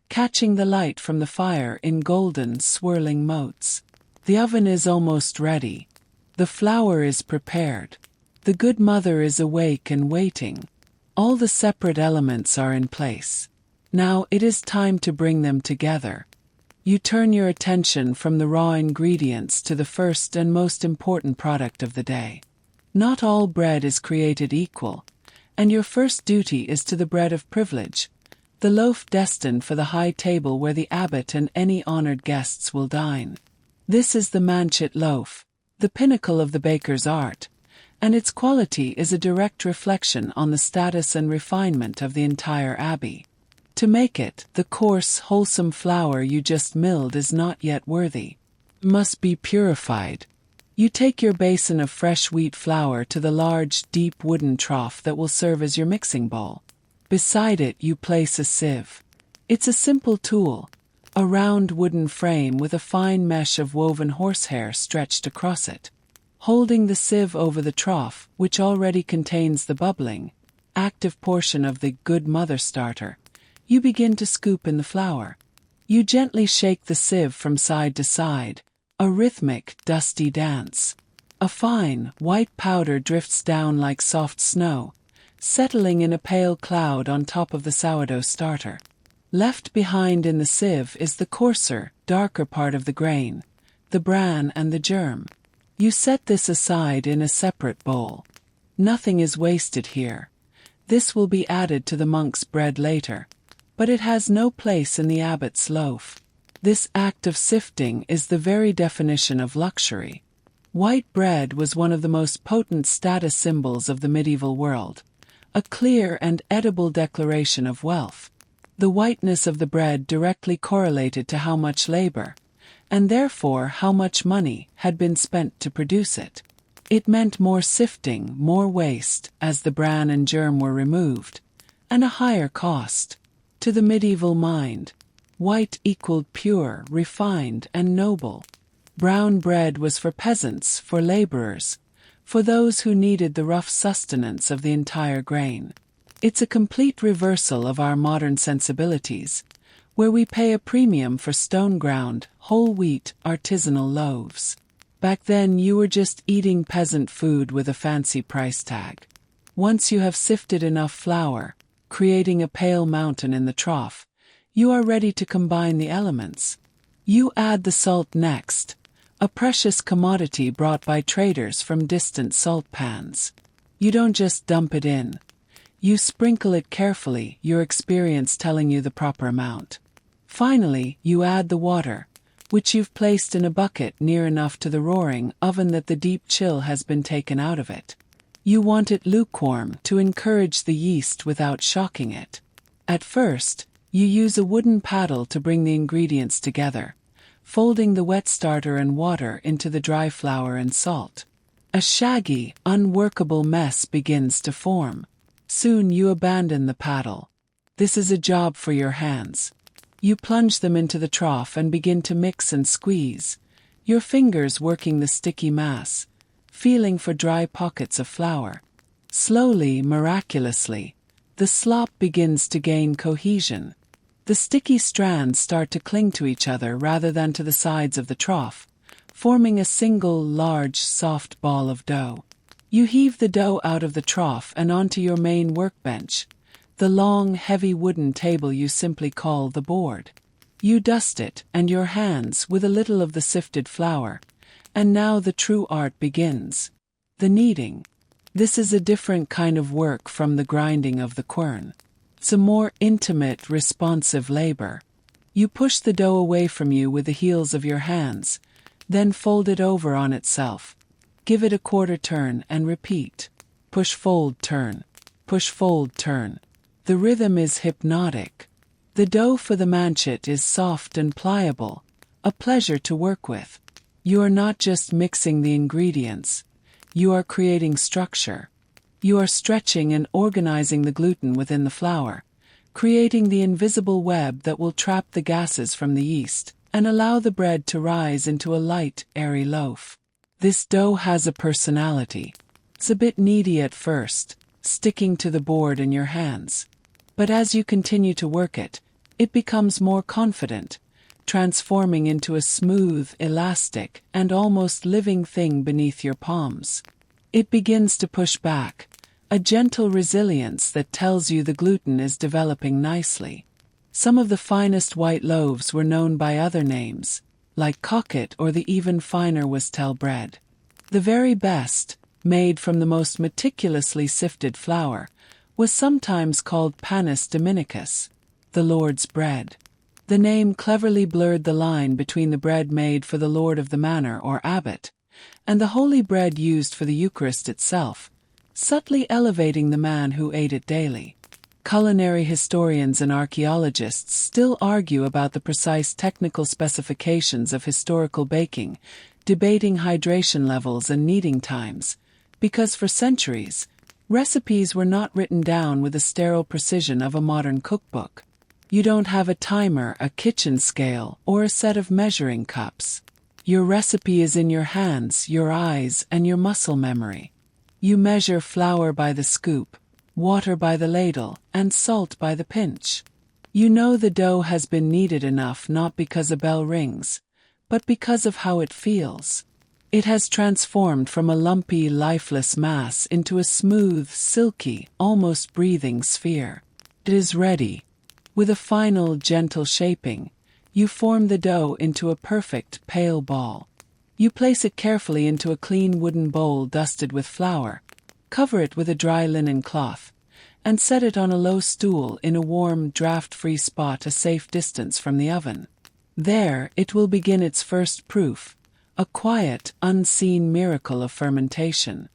catching the light from the fire in golden, swirling motes. The oven is almost ready. The flour is prepared. The good mother is awake and waiting. All the separate elements are in place. Now it is time to bring them together. You turn your attention from the raw ingredients to the first and most important product of the day. Not all bread is created equal, and your first duty is to the bread of privilege, the loaf destined for the high table where the abbot and any honored guests will dine. This is the manchet loaf, the pinnacle of the baker's art, and its quality is a direct reflection on the status and refinement of the entire abbey. To make it, the coarse, wholesome flour you just milled is not yet worthy. It must be purified. You take your basin of fresh wheat flour to the large, deep wooden trough that will serve as your mixing bowl. Beside it you place a sieve. It's a simple tool, a round wooden frame with a fine mesh of woven horsehair stretched across it. Holding the sieve over the trough, which already contains the bubbling, active portion of the good mother starter, you begin to scoop in the flour. You gently shake the sieve from side to side, a rhythmic, dusty dance. A fine, white powder drifts down like soft snow, settling in a pale cloud on top of the sourdough starter. Left behind in the sieve is the coarser, darker part of the grain, the bran and the germ. You set this aside in a separate bowl. Nothing is wasted here. This will be added to the monk's bread later, but it has no place in the abbot's loaf. This act of sifting is the very definition of luxury. White bread was one of the most potent status symbols of the medieval world, a clear and edible declaration of wealth. The whiteness of the bread directly correlated to how much labor, and therefore how much money, had been spent to produce it. It meant more sifting, more waste, as the bran and germ were removed, and a higher cost. To the medieval mind, white equaled pure, refined, and noble. Brown bread was for peasants, for laborers, for those who needed the rough sustenance of the entire grain. It's a complete reversal of our modern sensibilities, where we pay a premium for stone-ground, whole wheat, artisanal loaves. Back then you were just eating peasant food with a fancy price tag. Once you have sifted enough flour, creating a pale mountain in the trough, you are ready to combine the elements. You add the salt next, a precious commodity brought by traders from distant salt pans. You don't just dump it in. You sprinkle it carefully, your experience telling you the proper amount. Finally, you add the water, which you've placed in a bucket near enough to the roaring oven that the deep chill has been taken out of it. You want it lukewarm to encourage the yeast without shocking it. At first, you use a wooden paddle to bring the ingredients together, folding the wet starter and water into the dry flour and salt. A shaggy, unworkable mess begins to form. Soon you abandon the paddle. This is a job for your hands. You plunge them into the trough and begin to mix and squeeze, your fingers working the sticky mass, feeling for dry pockets of flour. Slowly, miraculously, the slop begins to gain cohesion. The sticky strands start to cling to each other rather than to the sides of the trough, forming a single large soft ball of dough. You heave the dough out of the trough and onto your main workbench, the long, heavy wooden table you simply call the board. You dust it and your hands with a little of the sifted flour, and now the true art begins. The kneading. This is a different kind of work from the grinding of the quern. It's a more intimate, responsive labor. You push the dough away from you with the heels of your hands, then fold it over on itself. Give it a quarter turn and repeat. Push, fold, turn. Push, fold, turn. The rhythm is hypnotic. The dough for the manchet is soft and pliable, a pleasure to work with. You are not just mixing the ingredients. You are creating structure. You are stretching and organizing the gluten within the flour, creating the invisible web that will trap the gases from the yeast and allow the bread to rise into a light, airy loaf. This dough has a personality. It's a bit needy at first, sticking to the board in your hands. But as you continue to work it, it becomes more confident, transforming into a smooth, elastic, and almost living thing beneath your palms. It begins to push back, a gentle resilience that tells you the gluten is developing nicely. Some of the finest white loaves were known by other names, like cocket or the even finer wastel bread. The very best, made from the most meticulously sifted flour, was sometimes called panis dominicus, the Lord's bread. The name cleverly blurred the line between the bread made for the lord of the manor or abbot, and the holy bread used for the Eucharist itself, subtly elevating the man who ate it daily. Culinary historians and archaeologists still argue about the precise technical specifications of historical baking, debating hydration levels and kneading times, because for centuries, recipes were not written down with the sterile precision of a modern cookbook. You don't have a timer, a kitchen scale, or a set of measuring cups. Your recipe is in your hands, your eyes, and your muscle memory. You measure flour by the scoop, water by the ladle, and salt by the pinch. You know the dough has been kneaded enough not because a bell rings, but because of how it feels. It has transformed from a lumpy, lifeless mass into a smooth, silky, almost breathing sphere. It is ready. With a final, gentle shaping, you form the dough into a perfect, pale ball. You place it carefully into a clean wooden bowl dusted with flour, cover it with a dry linen cloth, and set it on a low stool in a warm, draft-free spot a safe distance from the oven. There, it will begin its first proof, a quiet, unseen miracle of fermentation.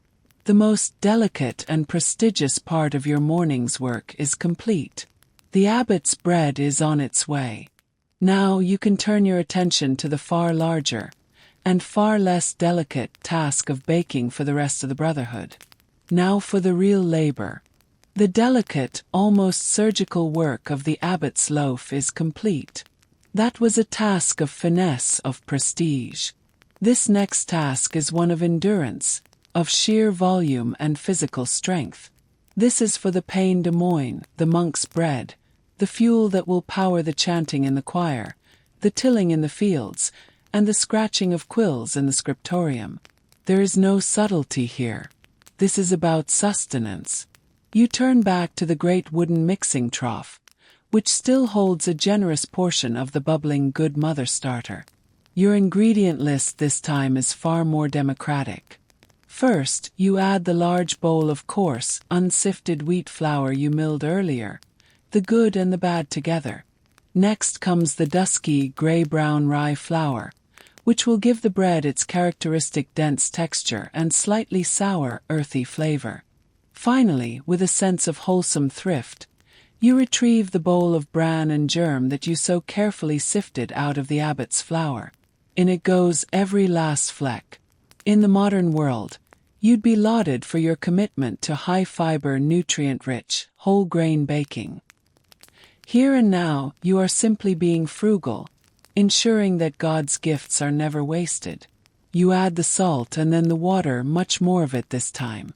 The most delicate and prestigious part of your morning's work is complete. The abbot's bread is on its way. Now you can turn your attention to the far larger, and far less delicate task of baking for the rest of the brotherhood. Now for the real labor. The delicate, almost surgical work of the abbot's loaf is complete. That was a task of finesse, of prestige. This next task is one of endurance, of sheer volume and physical strength. This is for the pain de moine, the monk's bread, the fuel that will power the chanting in the choir, the tilling in the fields, and the scratching of quills in the scriptorium. There is no subtlety here. This is about sustenance. You turn back to the great wooden mixing trough, which still holds a generous portion of the bubbling good mother starter. Your ingredient list this time is far more democratic. First, you add the large bowl of coarse, unsifted wheat flour you milled earlier, the good and the bad together. Next comes the dusky, gray-brown rye flour, which will give the bread its characteristic dense texture and slightly sour, earthy flavor. Finally, with a sense of wholesome thrift, you retrieve the bowl of bran and germ that you so carefully sifted out of the abbot's flour. In it goes every last fleck. In the modern world, you'd be lauded for your commitment to high-fiber, nutrient-rich, whole-grain baking. Here and now, you are simply being frugal, ensuring that God's gifts are never wasted. You add the salt and then the water, much more of it this time.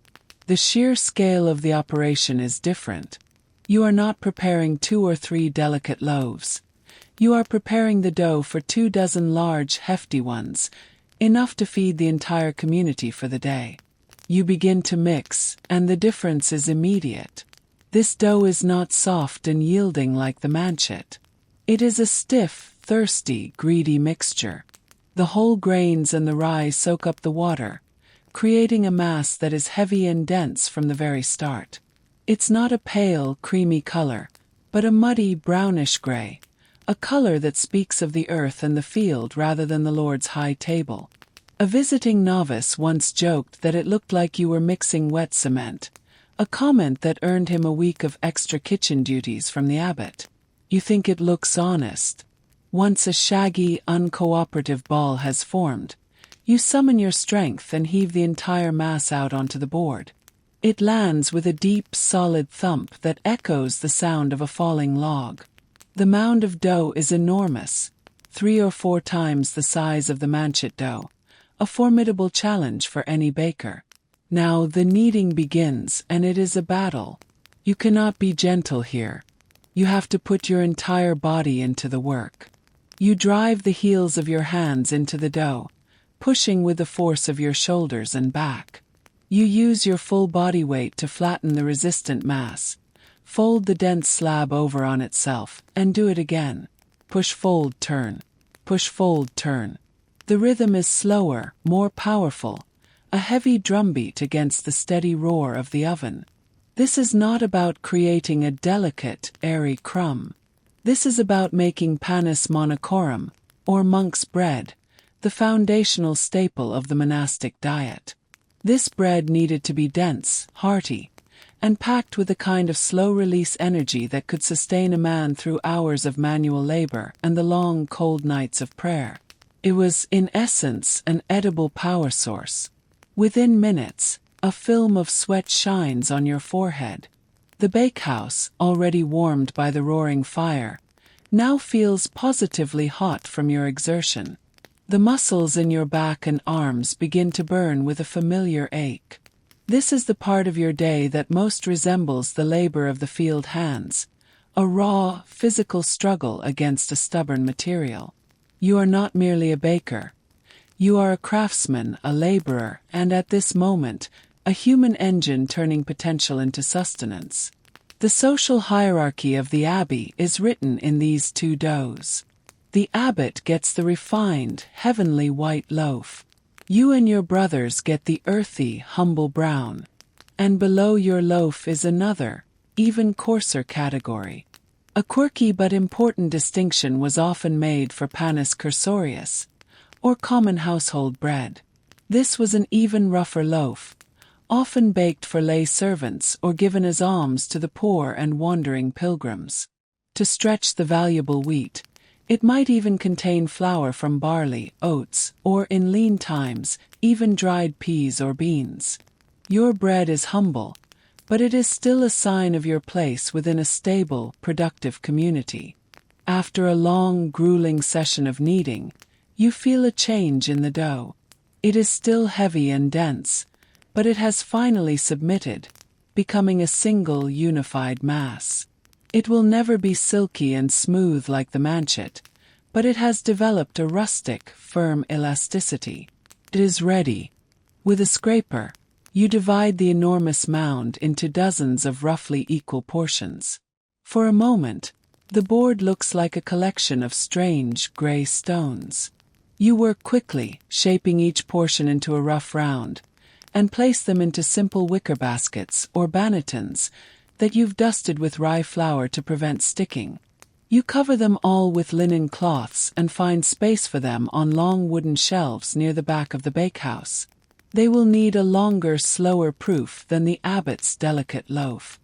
The sheer scale of the operation is different. You are not preparing 2 or 3 delicate loaves. You are preparing the dough for 24 large, hefty ones, enough to feed the entire community for the day. You begin to mix, and the difference is immediate. This dough is not soft and yielding like the manchet. It is a stiff, thirsty, greedy mixture. The whole grains and the rye soak up the water, creating a mass that is heavy and dense from the very start. It's not a pale, creamy color, but a muddy, brownish gray, a color that speaks of the earth and the field rather than the Lord's high table. A visiting novice once joked that it looked like you were mixing wet cement, a comment that earned him a week of extra kitchen duties from the abbot. You think it looks honest. Once a shaggy, uncooperative ball has formed, you summon your strength and heave the entire mass out onto the board. It lands with a deep, solid thump that echoes the sound of a falling log. The mound of dough is enormous, 3 or 4 times the size of the manchet dough, a formidable challenge for any baker. Now the kneading begins, and it is a battle. You cannot be gentle here. You have to put your entire body into the work. You drive the heels of your hands into the dough, pushing with the force of your shoulders and back. You use your full body weight to flatten the resistant mass. Fold the dense slab over on itself, and do it again. Push, fold, turn. Push, fold, turn. The rhythm is slower, more powerful, a heavy drumbeat against the steady roar of the oven. This is not about creating a delicate, airy crumb. This is about making panis monachorum, or monk's bread, the foundational staple of the monastic diet. This bread needed to be dense, hearty, and packed with a kind of slow-release energy that could sustain a man through hours of manual labor and the long, cold nights of prayer. It was, in essence, an edible power source. Within minutes, a film of sweat shines on your forehead. The bakehouse, already warmed by the roaring fire, now feels positively hot from your exertion. The muscles in your back and arms begin to burn with a familiar ache. This is the part of your day that most resembles the labor of the field hands, a raw, physical struggle against a stubborn material. You are not merely a baker. You are a craftsman, a laborer, and at this moment, a human engine turning potential into sustenance. The social hierarchy of the abbey is written in these 2 doughs. The abbot gets the refined, heavenly white loaf. You and your brothers get the earthy, humble brown. And below your loaf is another, even coarser category. A quirky but important distinction was often made for panis cursorius, or common household bread. This was an even rougher loaf, often baked for lay servants or given as alms to the poor and wandering pilgrims. To stretch the valuable wheat, it might even contain flour from barley, oats, or in lean times, even dried peas or beans. Your bread is humble, but it is still a sign of your place within a stable, productive community. After a long, grueling session of kneading, you feel a change in the dough. It is still heavy and dense, but it has finally submitted, becoming a single, unified mass. It will never be silky and smooth like the manchet, but it has developed a rustic, firm elasticity. It is ready. With a scraper, you divide the enormous mound into dozens of roughly equal portions. For a moment, the board looks like a collection of strange, gray stones. You work quickly, shaping each portion into a rough round, and place them into simple wicker baskets or bannetons that you've dusted with rye flour to prevent sticking. You cover them all with linen cloths and find space for them on long wooden shelves near the back of the bakehouse. They will need a longer, slower proof than the abbot's delicate loaf.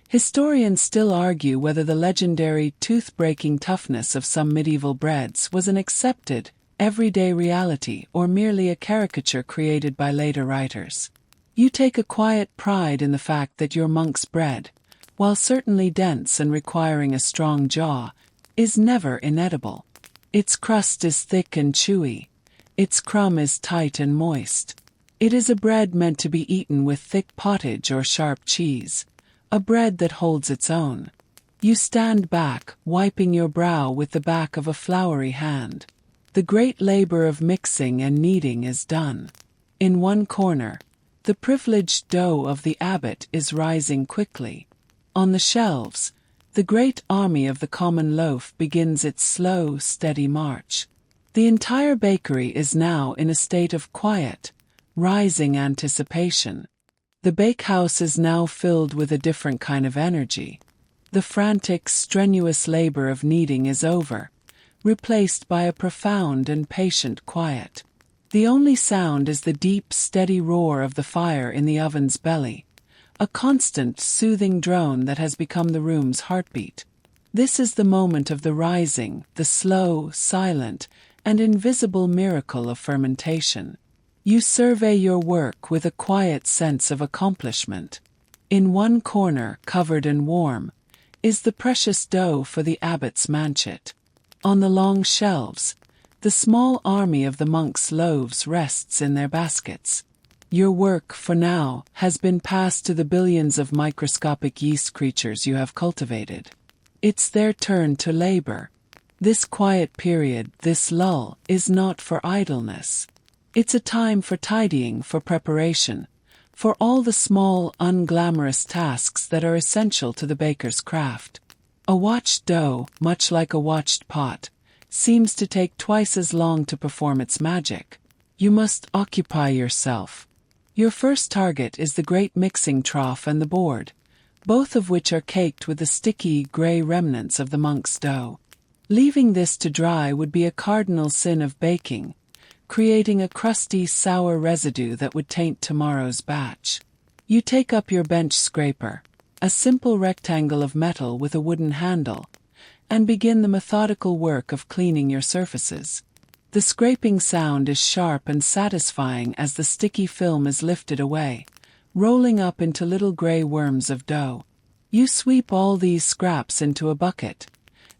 Historians still argue whether the legendary tooth-breaking toughness of some medieval breads was an accepted, everyday reality or merely a caricature created by later writers. You take a quiet pride in the fact that your monk's bread, while certainly dense and requiring a strong jaw, is never inedible. Its crust is thick and chewy. Its crumb is tight and moist. It is a bread meant to be eaten with thick pottage or sharp cheese, a bread that holds its own. You stand back, wiping your brow with the back of a floury hand. The great labor of mixing and kneading is done. In one corner, the privileged dough of the abbot is rising quickly. On the shelves, the great army of the common loaf begins its slow, steady march. The entire bakery is now in a state of quiet, rising anticipation. The bakehouse is now filled with a different kind of energy. The frantic, strenuous labor of kneading is over, replaced by a profound and patient quiet. The only sound is the deep, steady roar of the fire in the oven's belly, a constant, soothing drone that has become the room's heartbeat. This is the moment of the rising, the slow, silent, and invisible miracle of fermentation. You survey your work with a quiet sense of accomplishment. In one corner, covered and warm, is the precious dough for the abbot's manchet. On the long shelves, the small army of the monk's loaves rests in their baskets. Your work, for now, has been passed to the billions of microscopic yeast creatures you have cultivated. It's their turn to labor. This quiet period, this lull, is not for idleness. It's a time for tidying, for preparation, for all the small, unglamorous tasks that are essential to the baker's craft. A watched dough, much like a watched pot, seems to take twice as long to perform its magic. You must occupy yourself. Your first target is the great mixing trough and the board, both of which are caked with the sticky, gray remnants of the monk's dough. Leaving this to dry would be a cardinal sin of baking, creating a crusty, sour residue that would taint tomorrow's batch. You take up your bench scraper, a simple rectangle of metal with a wooden handle, and begin the methodical work of cleaning your surfaces. The scraping sound is sharp and satisfying as the sticky film is lifted away, rolling up into little gray worms of dough. You sweep all these scraps into a bucket.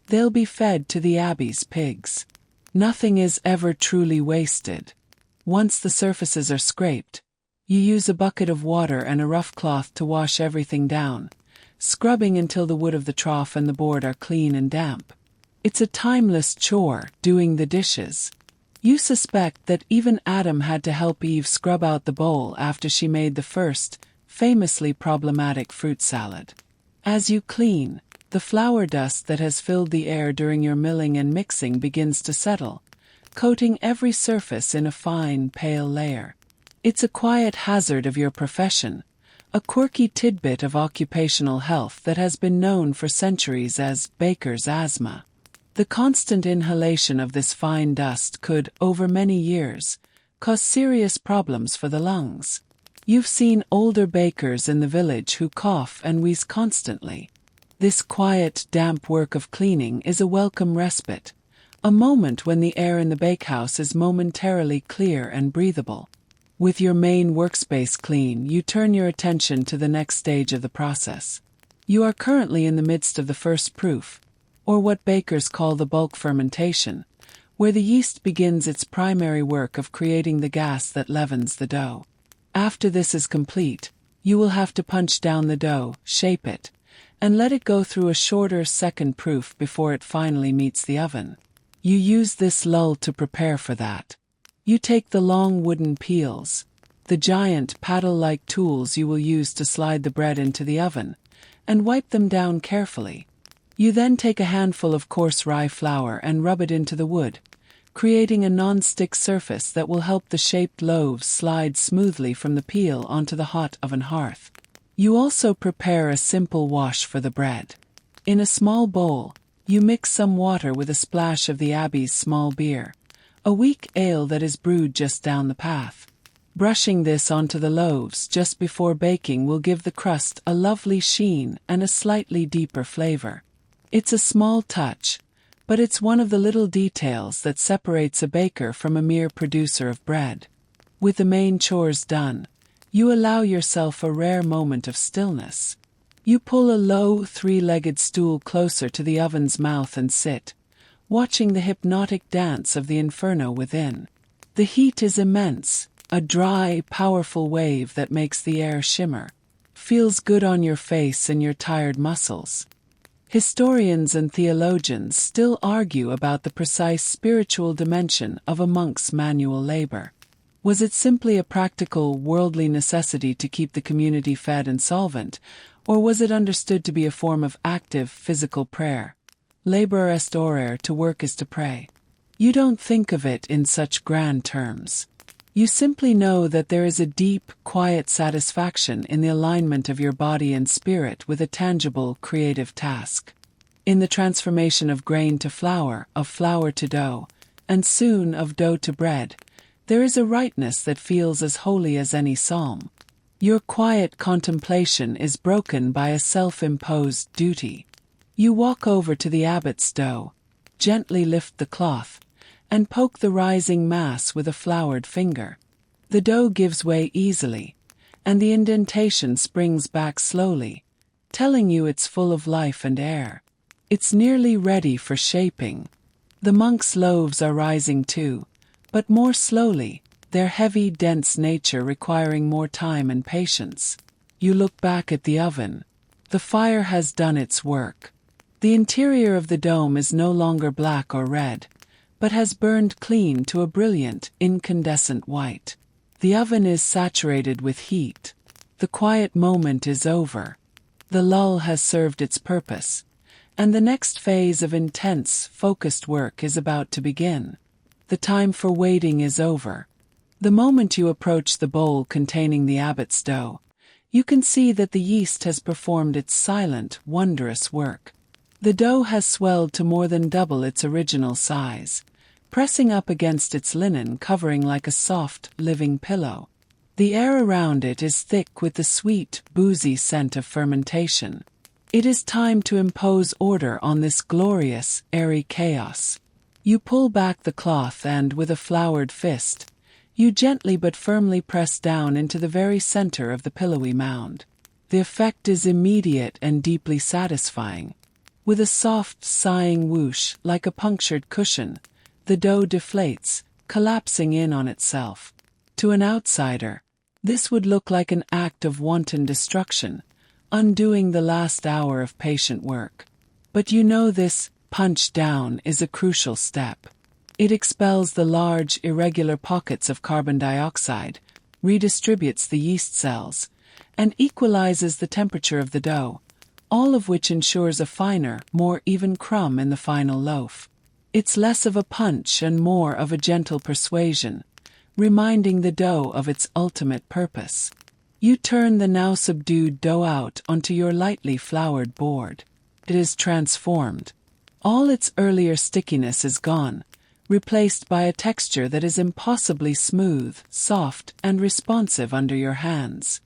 They'll be fed to the abbey's pigs. Nothing is ever truly wasted. Once the surfaces are scraped, you use a bucket of water and a rough cloth to wash everything down, scrubbing until the wood of the trough and the board are clean and damp. It's a timeless chore, doing the dishes. You suspect that even Adam had to help Eve scrub out the bowl after she made the first, famously problematic fruit salad. As you clean, the flour dust that has filled the air during your milling and mixing begins to settle, coating every surface in a fine, pale layer. It's a quiet hazard of your profession, a quirky tidbit of occupational health that has been known for centuries as baker's asthma. The constant inhalation of this fine dust could, over many years, cause serious problems for the lungs. You've seen older bakers in the village who cough and wheeze constantly. This quiet, damp work of cleaning is a welcome respite, a moment when the air in the bakehouse is momentarily clear and breathable. With your main workspace clean, you turn your attention to the next stage of the process. You are currently in the midst of the first proof, or what bakers call the bulk fermentation, where the yeast begins its primary work of creating the gas that leavens the dough. After this is complete, you will have to punch down the dough, shape it, and let it go through a shorter second proof before it finally meets the oven. You use this lull to prepare for that. You take the long wooden peels, the giant paddle-like tools you will use to slide the bread into the oven, and wipe them down carefully. You then take a handful of coarse rye flour and rub it into the wood, creating a non-stick surface that will help the shaped loaves slide smoothly from the peel onto the hot oven hearth. You also prepare a simple wash for the bread. In a small bowl, you mix some water with a splash of the abbey's small beer, a weak ale that is brewed just down the path. Brushing this onto the loaves just before baking will give the crust a lovely sheen and a slightly deeper flavor. It's a small touch, but it's one of the little details that separates a baker from a mere producer of bread. With the main chores done, you allow yourself a rare moment of stillness. You pull a low, three-legged stool closer to the oven's mouth and sit, watching the hypnotic dance of the inferno within. The heat is immense, a dry, powerful wave that makes the air shimmer. Feels good on your face and your tired muscles. Historians and theologians still argue about the precise spiritual dimension of a monk's manual labor. Was it simply a practical, worldly necessity to keep the community fed and solvent, or was it understood to be a form of active, physical prayer? Labor est orare, to work is to pray. You don't think of it in such grand terms. You simply know that there is a deep, quiet satisfaction in the alignment of your body and spirit with a tangible, creative task. In the transformation of grain to flour, of flour to dough, and soon of dough to bread, there is a rightness that feels as holy as any psalm. Your quiet contemplation is broken by a self-imposed duty. You walk over to the abbot's dough, gently lift the cloth, and poke the rising mass with a floured finger. The dough gives way easily, and the indentation springs back slowly, telling you it's full of life and air. It's nearly ready for shaping. The monk's loaves are rising too, but more slowly, their heavy, dense nature requiring more time and patience. You look back at the oven. The fire has done its work. The interior of the dome is no longer black or red, but has burned clean to a brilliant, incandescent white. The oven is saturated with heat. The quiet moment is over. The lull has served its purpose, and the next phase of intense, focused work is about to begin. The time for waiting is over. The moment you approach the bowl containing the abbot's dough, you can see that the yeast has performed its silent, wondrous work. The dough has swelled to more than double its original size, pressing up against its linen covering like a soft, living pillow. The air around it is thick with the sweet, boozy scent of fermentation. It is time to impose order on this glorious, airy chaos. You pull back the cloth and, with a floured fist, you gently but firmly press down into the very center of the pillowy mound. The effect is immediate and deeply satisfying. With a soft, sighing whoosh, like a punctured cushion, the dough deflates, collapsing in on itself. To an outsider, this would look like an act of wanton destruction, undoing the last hour of patient work. But you know this punch down is a crucial step. It expels the large, irregular pockets of carbon dioxide, redistributes the yeast cells, and equalizes the temperature of the dough, all of which ensures a finer, more even crumb in the final loaf. It's less of a punch and more of a gentle persuasion, reminding the dough of its ultimate purpose. You turn the now subdued dough out onto your lightly floured board. It is transformed. All its earlier stickiness is gone, replaced by a texture that is impossibly smooth, soft, and responsive under your hands.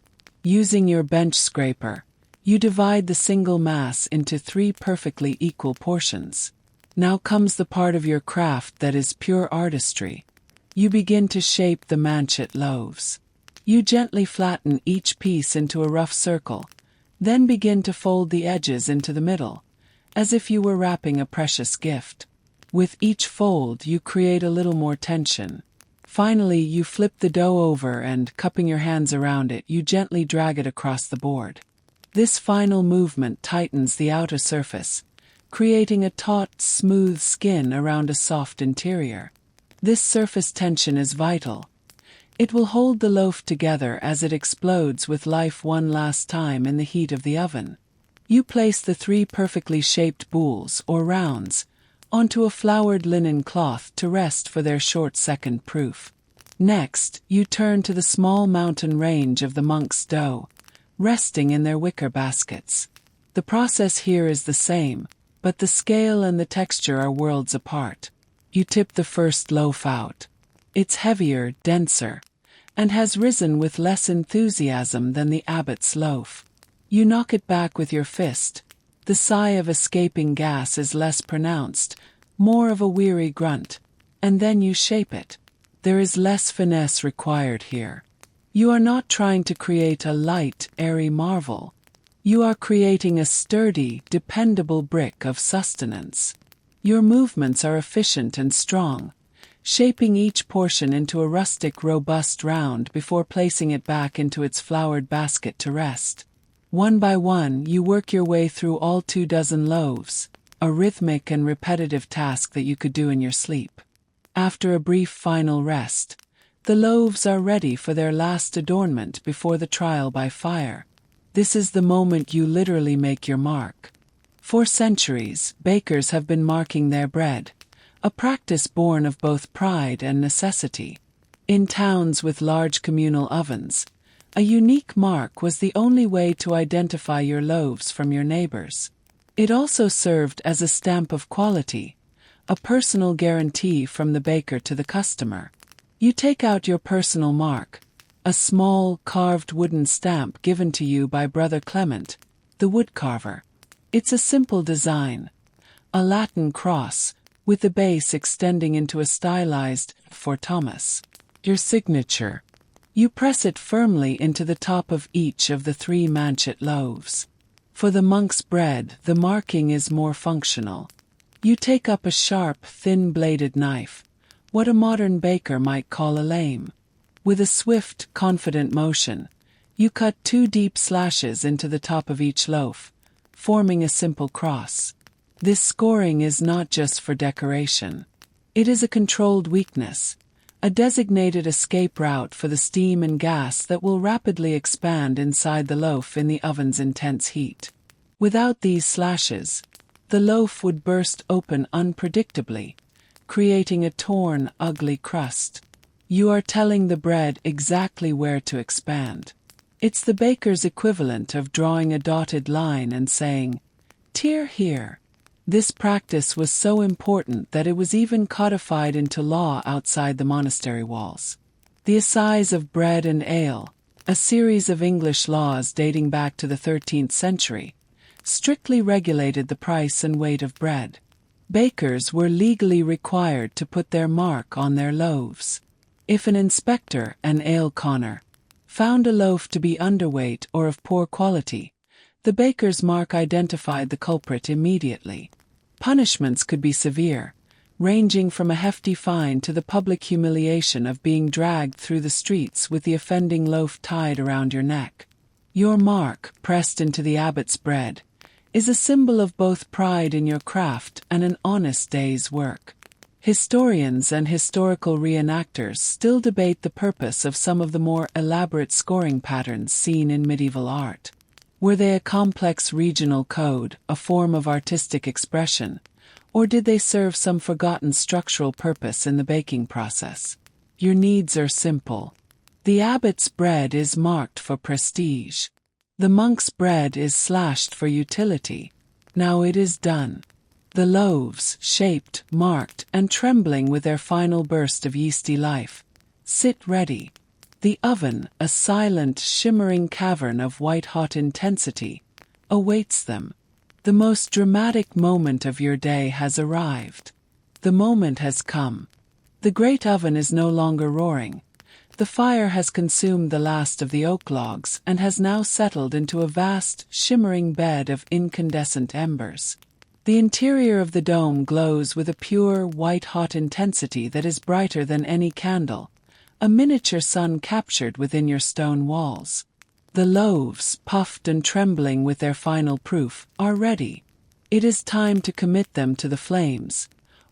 Using your bench scraper, you divide the single mass into 3 perfectly equal portions. Now comes the part of your craft that is pure artistry. You begin to shape the manchet loaves. You gently flatten each piece into a rough circle, then begin to fold the edges into the middle, as if you were wrapping a precious gift. With each fold, you create a little more tension. Finally, you flip the dough over and, cupping your hands around it, you gently drag it across the board. This final movement tightens the outer surface, creating a taut, smooth skin around a soft interior. This surface tension is vital. It will hold the loaf together as it explodes with life one last time in the heat of the oven. You place the 3 perfectly shaped boules, or rounds, onto a floured linen cloth to rest for their short second proof. Next, you turn to the small mountain range of the monk's dough, resting in their wicker baskets. The process here is the same, but the scale and the texture are worlds apart. You tip the first loaf out. It's heavier, denser, and has risen with less enthusiasm than the abbot's loaf. You knock it back with your fist. The sigh of escaping gas is less pronounced, more of a weary grunt, and then you shape it. There is less finesse required here. You are not trying to create a light, airy marvel. You are creating a sturdy, dependable brick of sustenance. Your movements are efficient and strong, shaping each portion into a rustic, robust round before placing it back into its floured basket to rest. One by one, you work your way through all 24 loaves, a rhythmic and repetitive task that you could do in your sleep. After a brief final rest, the loaves are ready for their last adornment before the trial by fire. This is the moment you literally make your mark. For centuries, bakers have been marking their bread, a practice born of both pride and necessity. In towns with large communal ovens, a unique mark was the only way to identify your loaves from your neighbors. It also served as a stamp of quality, a personal guarantee from the baker to the customer. You take out your personal mark, a small, carved wooden stamp given to you by Brother Clement, the woodcarver. It's a simple design, a Latin cross, with the base extending into a stylized for Thomas. Your signature. You press it firmly into the top of each of the 3 manchet loaves. For the monk's bread, the marking is more functional. You take up a sharp, thin-bladed knife, what a modern baker might call a lame. With a swift, confident motion, you cut 2 deep slashes into the top of each loaf, forming a simple cross. This scoring is not just for decoration. It is a controlled weakness, a designated escape route for the steam and gas that will rapidly expand inside the loaf in the oven's intense heat. Without these slashes, the loaf would burst open unpredictably, creating a torn, ugly crust. You are telling the bread exactly where to expand. It's the baker's equivalent of drawing a dotted line and saying, "Tear here." This practice was so important that it was even codified into law outside the monastery walls. The Assize of Bread and Ale, a series of English laws dating back to the 13th century, strictly regulated the price and weight of bread. Bakers were legally required to put their mark on their loaves. If an inspector, an ale conner, found a loaf to be underweight or of poor quality, the baker's mark identified the culprit immediately. Punishments could be severe, ranging from a hefty fine to the public humiliation of being dragged through the streets with the offending loaf tied around your neck. Your mark, pressed into the abbot's bread, is a symbol of both pride in your craft and an honest day's work. Historians and historical reenactors still debate the purpose of some of the more elaborate scoring patterns seen in medieval art. Were they a complex regional code, a form of artistic expression, or did they serve some forgotten structural purpose in the baking process? Your needs are simple. The abbot's bread is marked for prestige. The monk's bread is slashed for utility. Now it is done. The loaves, shaped, marked, and trembling with their final burst of yeasty life, sit ready. The oven, a silent, shimmering cavern of white-hot intensity, awaits them. The most dramatic moment of your day has arrived. The moment has come. The great oven is no longer roaring. The fire has consumed the last of the oak logs and has now settled into a vast, shimmering bed of incandescent embers. The interior of the dome glows with a pure, white-hot intensity that is brighter than any candle, a miniature sun captured within your stone walls. The loaves, puffed and trembling with their final proof, are ready. It is time to commit them to the flames,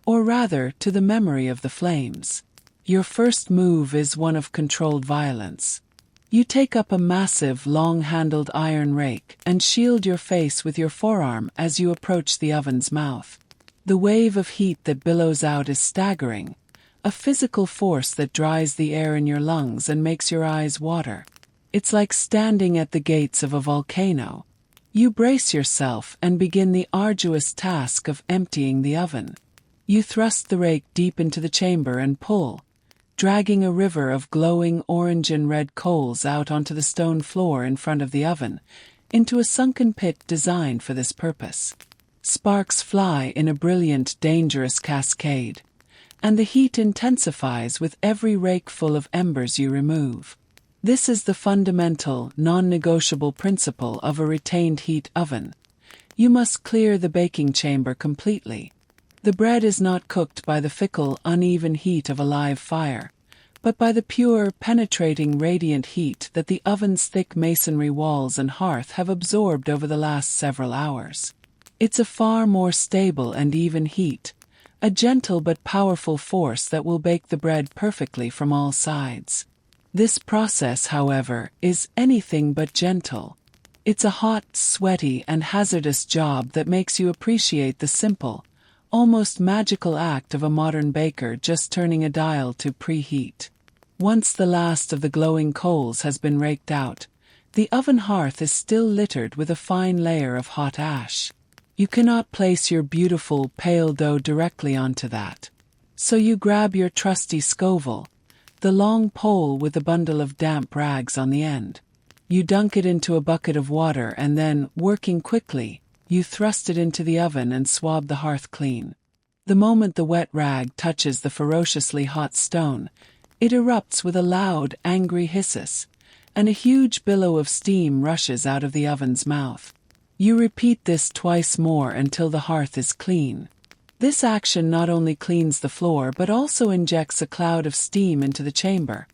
or rather to the memory of the flames. Your first move is one of controlled violence. You take up a massive, long-handled iron rake and shield your face with your forearm as you approach the oven's mouth. The wave of heat that billows out is staggering, a physical force that dries the air in your lungs and makes your eyes water. It's like standing at the gates of a volcano. You brace yourself and begin the arduous task of emptying the oven. You thrust the rake deep into the chamber and pull, dragging a river of glowing orange and red coals out onto the stone floor in front of the oven, into a sunken pit designed for this purpose. Sparks fly in a brilliant, dangerous cascade, and the heat intensifies with every rakeful of embers you remove. This is the fundamental, non-negotiable principle of a retained heat oven. You must clear the baking chamber completely. The bread is not cooked by the fickle, uneven heat of a live fire, but by the pure, penetrating, radiant heat that the oven's thick masonry walls and hearth have absorbed over the last several hours. It's a far more stable and even heat, a gentle but powerful force that will bake the bread perfectly from all sides. This process, however, is anything but gentle. It's a hot, sweaty, and hazardous job that makes you appreciate the simple, almost magical act of a modern baker just turning a dial to preheat. Once the last of the glowing coals has been raked out, the oven hearth is still littered with a fine layer of hot ash. You cannot place your beautiful, pale dough directly onto that. So you grab your trusty scovel, the long pole with a bundle of damp rags on the end. You dunk it into a bucket of water and then, working quickly, you thrust it into the oven and swab the hearth clean. The moment the wet rag touches the ferociously hot stone, it erupts with a loud, angry hiss, and a huge billow of steam rushes out of the oven's mouth. You repeat this twice more until the hearth is clean. This action not only cleans the floor but also injects a cloud of steam into the chamber,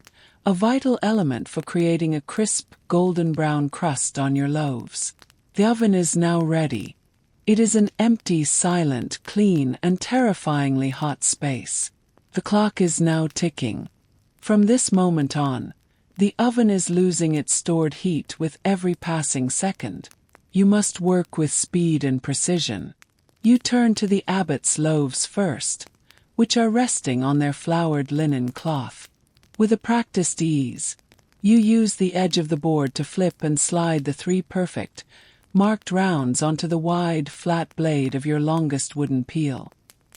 a vital element for creating a crisp, golden brown crust on your loaves. The oven is now ready. It is an empty, silent, clean, and terrifyingly hot space. The clock is now ticking. From this moment on, the oven is losing its stored heat with every passing second. You must work with speed and precision. You turn to the abbot's loaves first, which are resting on their flowered linen cloth. With a practiced ease, you use the edge of the board to flip and slide the 3 perfect, marked rounds onto the wide, flat blade of your longest wooden peel.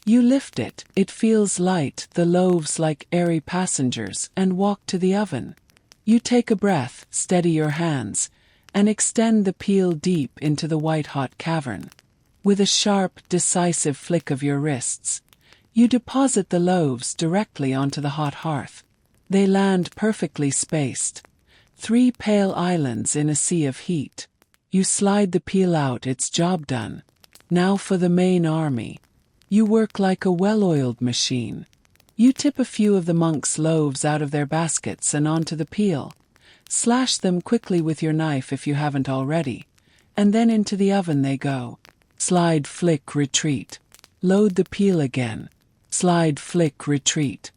You lift it, it feels light, the loaves like airy passengers, and walk to the oven. You take a breath, steady your hands, and extend the peel deep into the white-hot cavern. With a sharp, decisive flick of your wrists, you deposit the loaves directly onto the hot hearth. They land perfectly spaced, 3 pale islands in a sea of heat. You slide the peel out, it's job done. Now for the main army. You work like a well-oiled machine. You tip a few of the monks' loaves out of their baskets and onto the peel. Slash them quickly with your knife if you haven't already, and then into the oven they go. Slide, flick, retreat. Load the peel again. Slide, flick, retreat.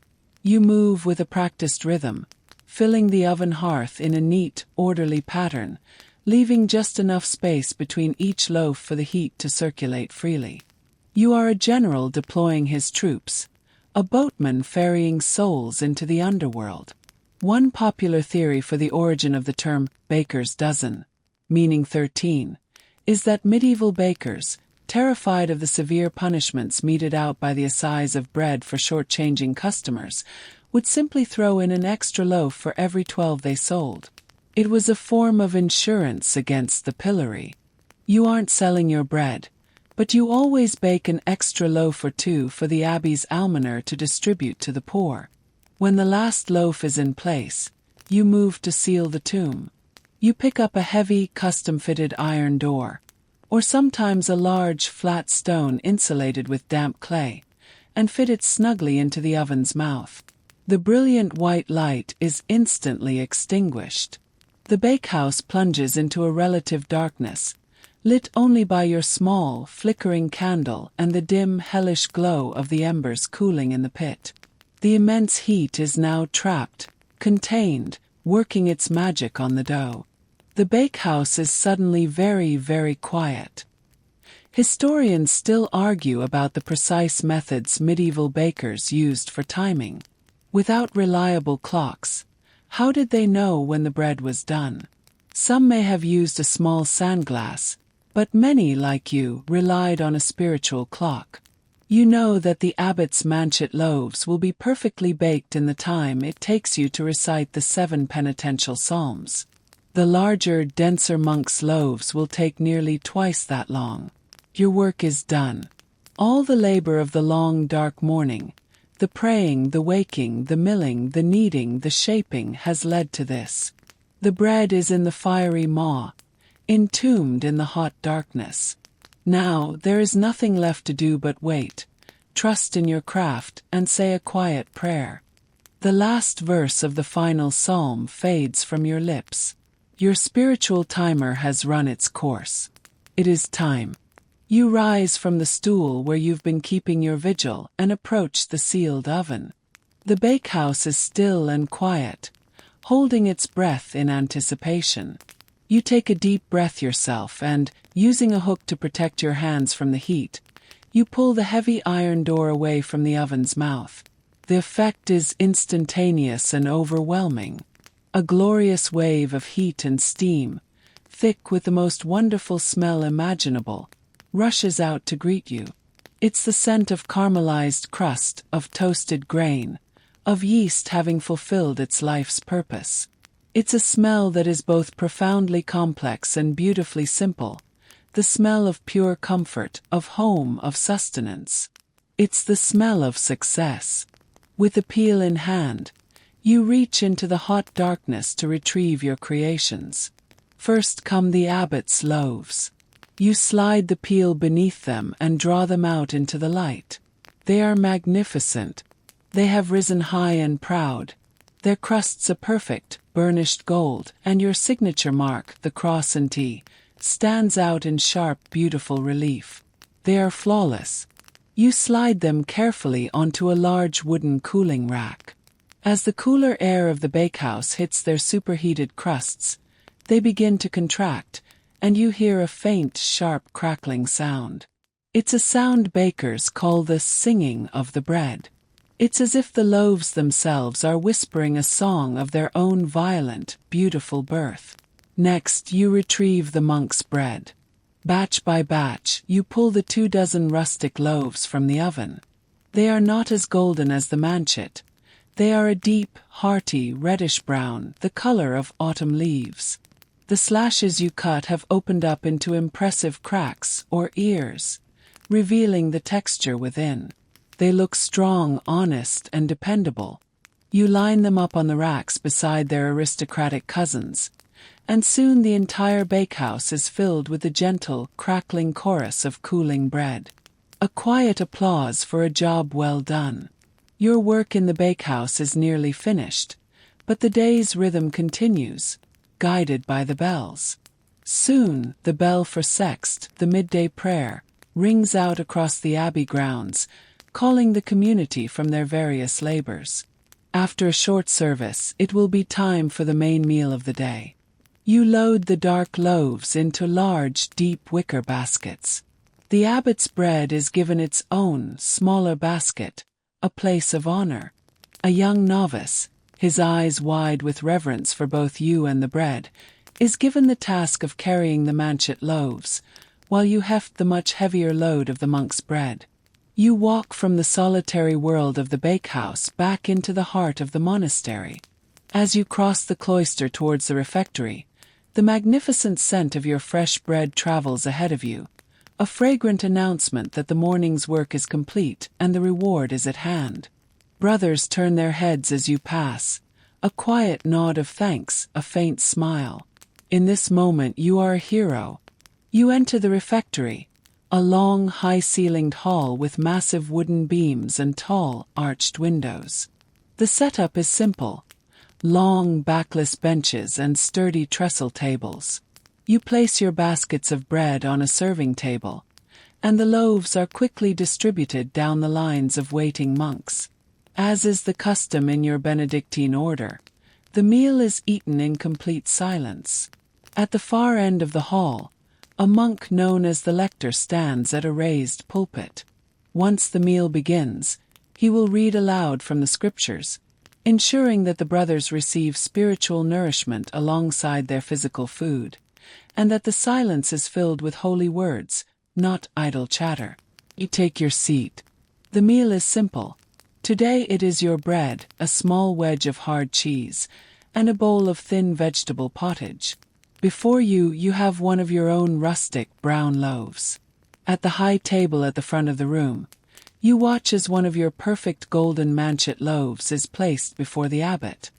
You move with a practiced rhythm, filling the oven hearth in a neat, orderly pattern, leaving just enough space between each loaf for the heat to circulate freely. You are a general deploying his troops, a boatman ferrying souls into the underworld. One popular theory for the origin of the term baker's dozen, meaning 13, is that medieval bakers, terrified of the severe punishments meted out by the assize of bread for shortchanging customers, would simply throw in an extra loaf for every 12 they sold. It was a form of insurance against the pillory. You aren't selling your bread, but you always bake an extra loaf or 2 for the abbey's almoner to distribute to the poor. When the last loaf is in place, you move to seal the tomb. You pick up a heavy, custom-fitted iron door, or sometimes a large, flat stone insulated with damp clay, and fit it snugly into the oven's mouth. The brilliant white light is instantly extinguished. The bakehouse plunges into a relative darkness, lit only by your small, flickering candle and the dim, hellish glow of the embers cooling in the pit. The immense heat is now trapped, contained, working its magic on the dough. The bakehouse is suddenly very, very quiet. Historians still argue about the precise methods medieval bakers used for timing. Without reliable clocks, how did they know when the bread was done? Some may have used a small sandglass, but many, like you, relied on a spiritual clock. You know that the abbot's manchet loaves will be perfectly baked in the time it takes you to recite the 7 penitential psalms. The larger, denser monk's loaves will take nearly twice that long. Your work is done. All the labor of the long, dark morning, the praying, the waking, the milling, the kneading, the shaping has led to this. The bread is in the fiery maw, entombed in the hot darkness. Now there is nothing left to do but wait, trust in your craft, and say a quiet prayer. The last verse of the final psalm fades from your lips. Your spiritual timer has run its course. It is time. You rise from the stool where you've been keeping your vigil and approach the sealed oven. The bakehouse is still and quiet, holding its breath in anticipation. You take a deep breath yourself and, using a hook to protect your hands from the heat, you pull the heavy iron door away from the oven's mouth. The effect is instantaneous and overwhelming. A glorious wave of heat and steam, thick with the most wonderful smell imaginable, rushes out to greet you. It's the scent of caramelized crust, of toasted grain, of yeast having fulfilled its life's purpose. It's a smell that is both profoundly complex and beautifully simple, the smell of pure comfort, of home, of sustenance. It's the smell of success. With the peel in hand, you reach into the hot darkness to retrieve your creations. First come the abbot's loaves. You slide the peel beneath them and draw them out into the light. They are magnificent. They have risen high and proud. Their crusts a perfect, burnished gold, and your signature mark, the cross and T, stands out in sharp, beautiful relief. They are flawless. You slide them carefully onto a large wooden cooling rack. As the cooler air of the bakehouse hits their superheated crusts, they begin to contract, and you hear a faint, sharp crackling sound. It's a sound bakers call the singing of the bread. It's as if the loaves themselves are whispering a song of their own violent, beautiful birth. Next, you retrieve the monk's bread. Batch by batch, you pull the 24 rustic loaves from the oven. They are not as golden as the manchet. They are a deep, hearty, reddish-brown, the color of autumn leaves. The slashes you cut have opened up into impressive cracks, or ears, revealing the texture within. They look strong, honest, and dependable. You line them up on the racks beside their aristocratic cousins, and soon the entire bakehouse is filled with the gentle, crackling chorus of cooling bread. A quiet applause for a job well done. Your work in the bakehouse is nearly finished, but the day's rhythm continues, guided by the bells. Soon, the bell for sext, the midday prayer, rings out across the abbey grounds, calling the community from their various labors. After a short service, it will be time for the main meal of the day. You load the dark loaves into large, deep wicker baskets. The abbot's bread is given its own, smaller basket, a place of honor. A young novice, his eyes wide with reverence for both you and the bread, is given the task of carrying the manchet loaves, while you heft the much heavier load of the monk's bread. You walk from the solitary world of the bakehouse back into the heart of the monastery. As you cross the cloister towards the refectory, the magnificent scent of your fresh bread travels ahead of you, a fragrant announcement that the morning's work is complete and the reward is at hand. Brothers turn their heads as you pass, a quiet nod of thanks, a faint smile. In this moment you are a hero. You enter the refectory, a long, high-ceilinged hall with massive wooden beams and tall, arched windows. The setup is simple: long, backless benches and sturdy trestle tables. You place your baskets of bread on a serving table, and the loaves are quickly distributed down the lines of waiting monks. As is the custom in your Benedictine order, the meal is eaten in complete silence. At the far end of the hall, A monk known as the lector stands at a raised pulpit. Once the meal begins, he will read aloud from the scriptures, ensuring that the brothers receive spiritual nourishment alongside their physical food, and that the silence is filled with holy words, not idle chatter. You take your seat. The meal is simple. Today it is your bread, a small wedge of hard cheese, and a bowl of thin vegetable pottage. Before you, you have one of your own rustic brown loaves. At the high table at the front of the room, you watch as one of your perfect golden manchet loaves is placed before the abbot.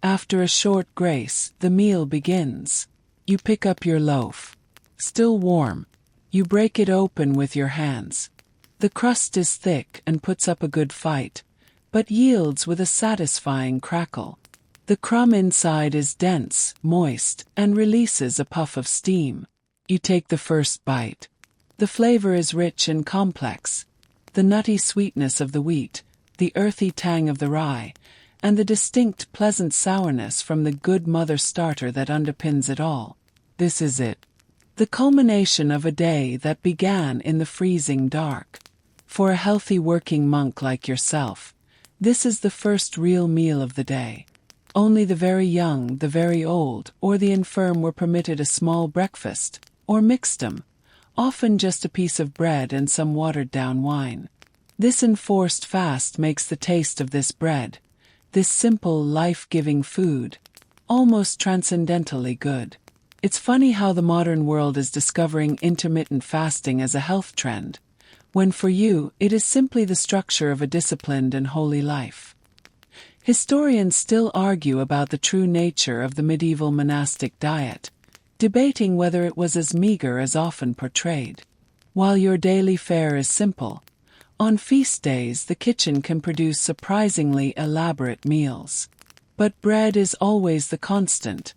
After a short grace, the meal begins. You pick up your loaf. Still warm. You break it open with your hands. The crust is thick and puts up a good fight, but yields with a satisfying crackle. The crumb inside is dense, moist, and releases a puff of steam. You take the first bite. The flavor is rich and complex. The nutty sweetness of the wheat, the earthy tang of the rye, and the distinct pleasant sourness from the good mother starter that underpins it all. This is it. The culmination of a day that began in the freezing dark. For a healthy working monk like yourself, this is the first real meal of the day. Only the very young, the very old, or the infirm were permitted a small breakfast, or mixtum, often just a piece of bread and some watered-down wine. This enforced fast makes the taste of this bread, this simple, life-giving food, almost transcendentally good. It's funny how the modern world is discovering intermittent fasting as a health trend, when for you, it is simply the structure of a disciplined and holy life. Historians still argue about the true nature of the medieval monastic diet, debating whether it was as meager as often portrayed. While your daily fare is simple, on feast days the kitchen can produce surprisingly elaborate meals. But bread is always the constant,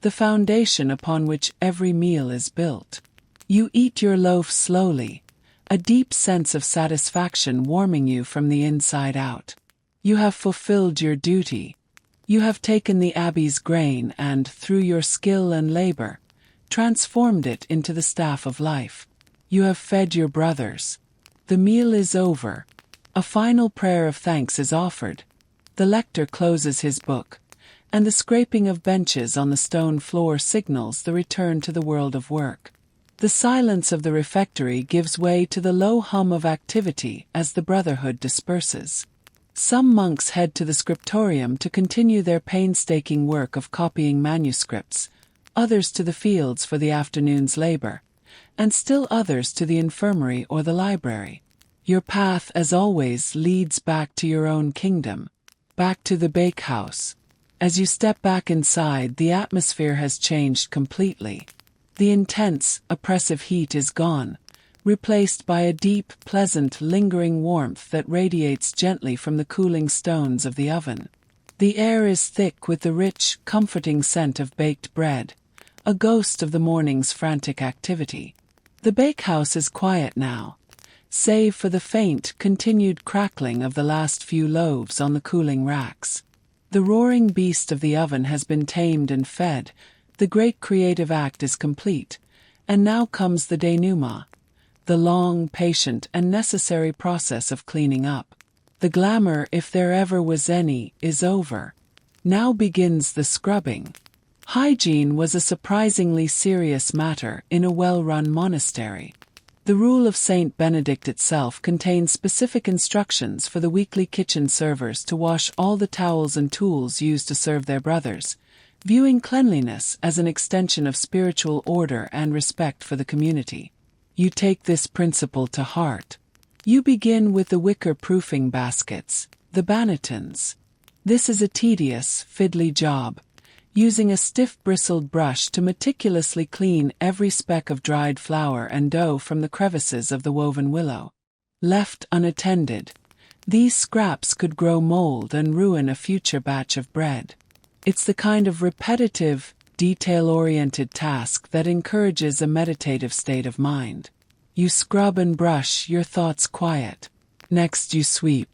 the foundation upon which every meal is built. You eat your loaf slowly, a deep sense of satisfaction warming you from the inside out. You have fulfilled your duty. You have taken the abbey's grain and, through your skill and labor, transformed it into the staff of life. You have fed your brothers. The meal is over. A final prayer of thanks is offered. The lector closes his book, and the scraping of benches on the stone floor signals the return to the world of work. The silence of the refectory gives way to the low hum of activity as the brotherhood disperses. Some monks head to the scriptorium to continue their painstaking work of copying manuscripts, others to the fields for the afternoon's labor, and still others to the infirmary or the library. Your path, as always, leads back to your own kingdom, back to the bakehouse. As you step back inside, the atmosphere has changed completely. The intense, oppressive heat is gone, replaced by a deep, pleasant, lingering warmth that radiates gently from the cooling stones of the oven. The air is thick with the rich, comforting scent of baked bread, a ghost of the morning's frantic activity. The bakehouse is quiet now, save for the faint, continued crackling of the last few loaves on the cooling racks. The roaring beast of the oven has been tamed and fed, the great creative act is complete, and now comes the denouement, the long, patient, and necessary process of cleaning up. The glamour, if there ever was any, is over. Now begins the scrubbing. Hygiene was a surprisingly serious matter in a well-run monastery. The rule of Saint Benedict itself contains specific instructions for the weekly kitchen servers to wash all the towels and tools used to serve their brothers, viewing cleanliness as an extension of spiritual order and respect for the community. You take this principle to heart. You begin with the wicker proofing baskets, the bannetons. This is a tedious, fiddly job, using a stiff bristled brush to meticulously clean every speck of dried flour and dough from the crevices of the woven willow. Left unattended, these scraps could grow mold and ruin a future batch of bread. It's the kind of repetitive, detail-oriented task that encourages a meditative state of mind. You scrub and brush, your thoughts quiet. Next you sweep.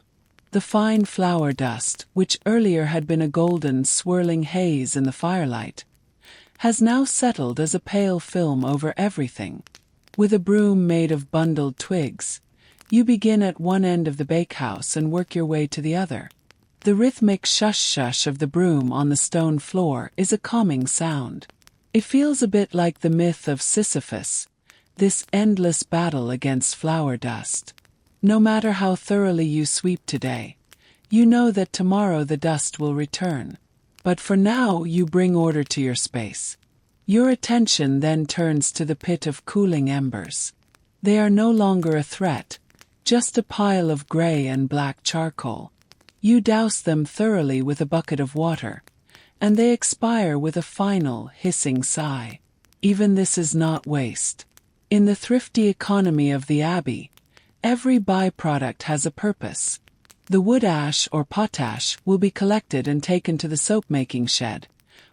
The fine flour dust, which earlier had been a golden, swirling haze in the firelight, has now settled as a pale film over everything. With a broom made of bundled twigs, you begin at one end of the bakehouse and work your way to the other. The rhythmic shush-shush of the broom on the stone floor is a calming sound. It feels a bit like the myth of Sisyphus, this endless battle against flour dust. No matter how thoroughly you sweep today, you know that tomorrow the dust will return. But for now you bring order to your space. Your attention then turns to the pit of cooling embers. They are no longer a threat, just a pile of gray and black charcoal. You douse them thoroughly with a bucket of water, and they expire with a final, hissing sigh. Even this is not waste. In the thrifty economy of the abbey, every byproduct has a purpose. The wood ash or potash will be collected and taken to the soap-making shed,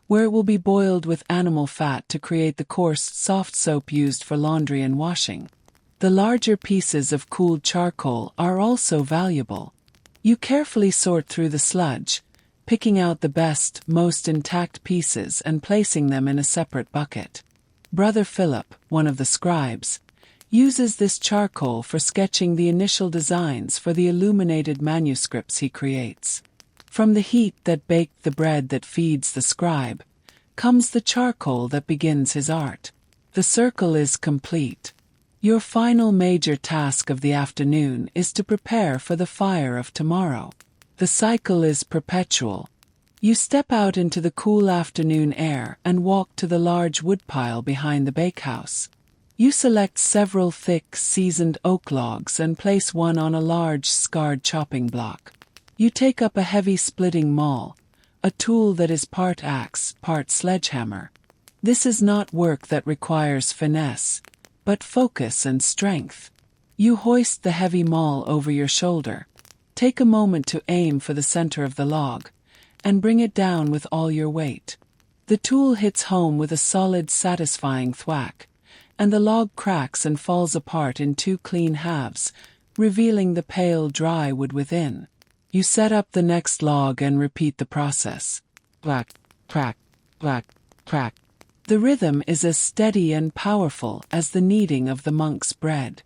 where it will be boiled with animal fat to create the coarse, soft soap used for laundry and washing. The larger pieces of cooled charcoal are also valuable. You carefully sort through the sludge, picking out the best, most intact pieces and placing them in a separate bucket. Brother Philip, one of the scribes, uses this charcoal for sketching the initial designs for the illuminated manuscripts he creates. From the heat that baked the bread that feeds the scribe, comes the charcoal that begins his art. The circle is complete. Your final major task of the afternoon is to prepare for the fire of tomorrow. The cycle is perpetual. You step out into the cool afternoon air and walk to the large woodpile behind the bakehouse. You select several thick, seasoned oak logs and place one on a large, scarred chopping block. You take up a heavy splitting maul, a tool that is part axe, part sledgehammer. This is not work that requires finesse, but focus and strength. You hoist the heavy maul over your shoulder, take a moment to aim for the center of the log, and bring it down with all your weight. The tool hits home with a solid, satisfying thwack, and the log cracks and falls apart in two clean halves, revealing the pale, dry wood within. You set up the next log and repeat the process. Clack, crack, clack, crack. The rhythm is as steady and powerful as the kneading of the monk's bread.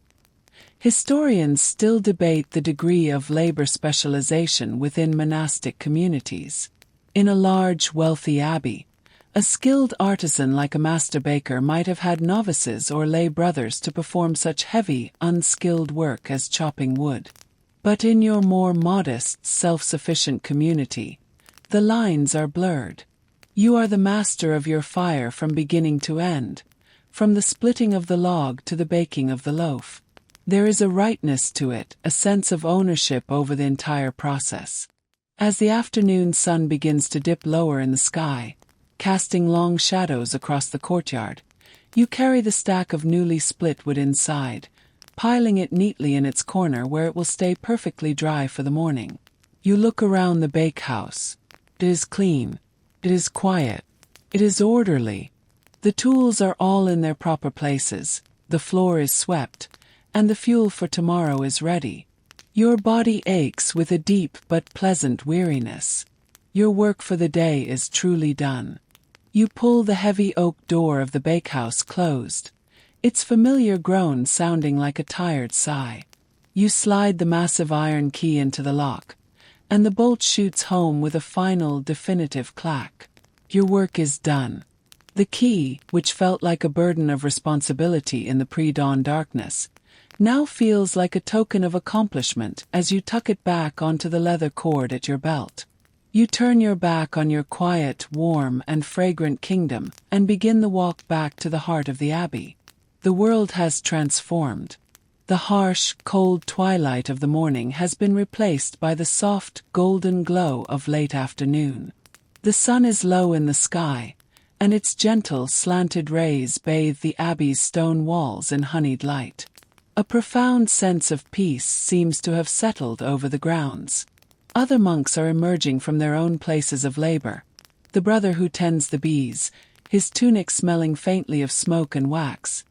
Historians still debate the degree of labor specialization within monastic communities. In a large, wealthy abbey, a skilled artisan like a master baker might have had novices or lay brothers to perform such heavy, unskilled work as chopping wood. But in your more modest, self-sufficient community, the lines are blurred. You are the master of your fire from beginning to end, from the splitting of the log to the baking of the loaf. There is a rightness to it, a sense of ownership over the entire process. As the afternoon sun begins to dip lower in the sky, casting long shadows across the courtyard, you carry the stack of newly split wood inside, piling it neatly in its corner where it will stay perfectly dry for the morning. You look around the bakehouse. It is clean. It is quiet. It is orderly. The tools are all in their proper places, the floor is swept, and the fuel for tomorrow is ready. Your body aches with a deep but pleasant weariness. Your work for the day is truly done. You pull the heavy oak door of the bakehouse closed, its familiar groan sounding like a tired sigh. You slide the massive iron key into the lock, and the bolt shoots home with a final, definitive clack. Your work is done. The key, which felt like a burden of responsibility in the pre-dawn darkness, now feels like a token of accomplishment as you tuck it back onto the leather cord at your belt. You turn your back on your quiet, warm, and fragrant kingdom and begin the walk back to the heart of the abbey. The world has transformed. The harsh, cold twilight of the morning has been replaced by the soft, golden glow of late afternoon. The sun is low in the sky, and its gentle, slanted rays bathe the abbey's stone walls in honeyed light. A profound sense of peace seems to have settled over the grounds. Other monks are emerging from their own places of labor. The brother who tends the bees, his tunic smelling faintly of smoke and wax.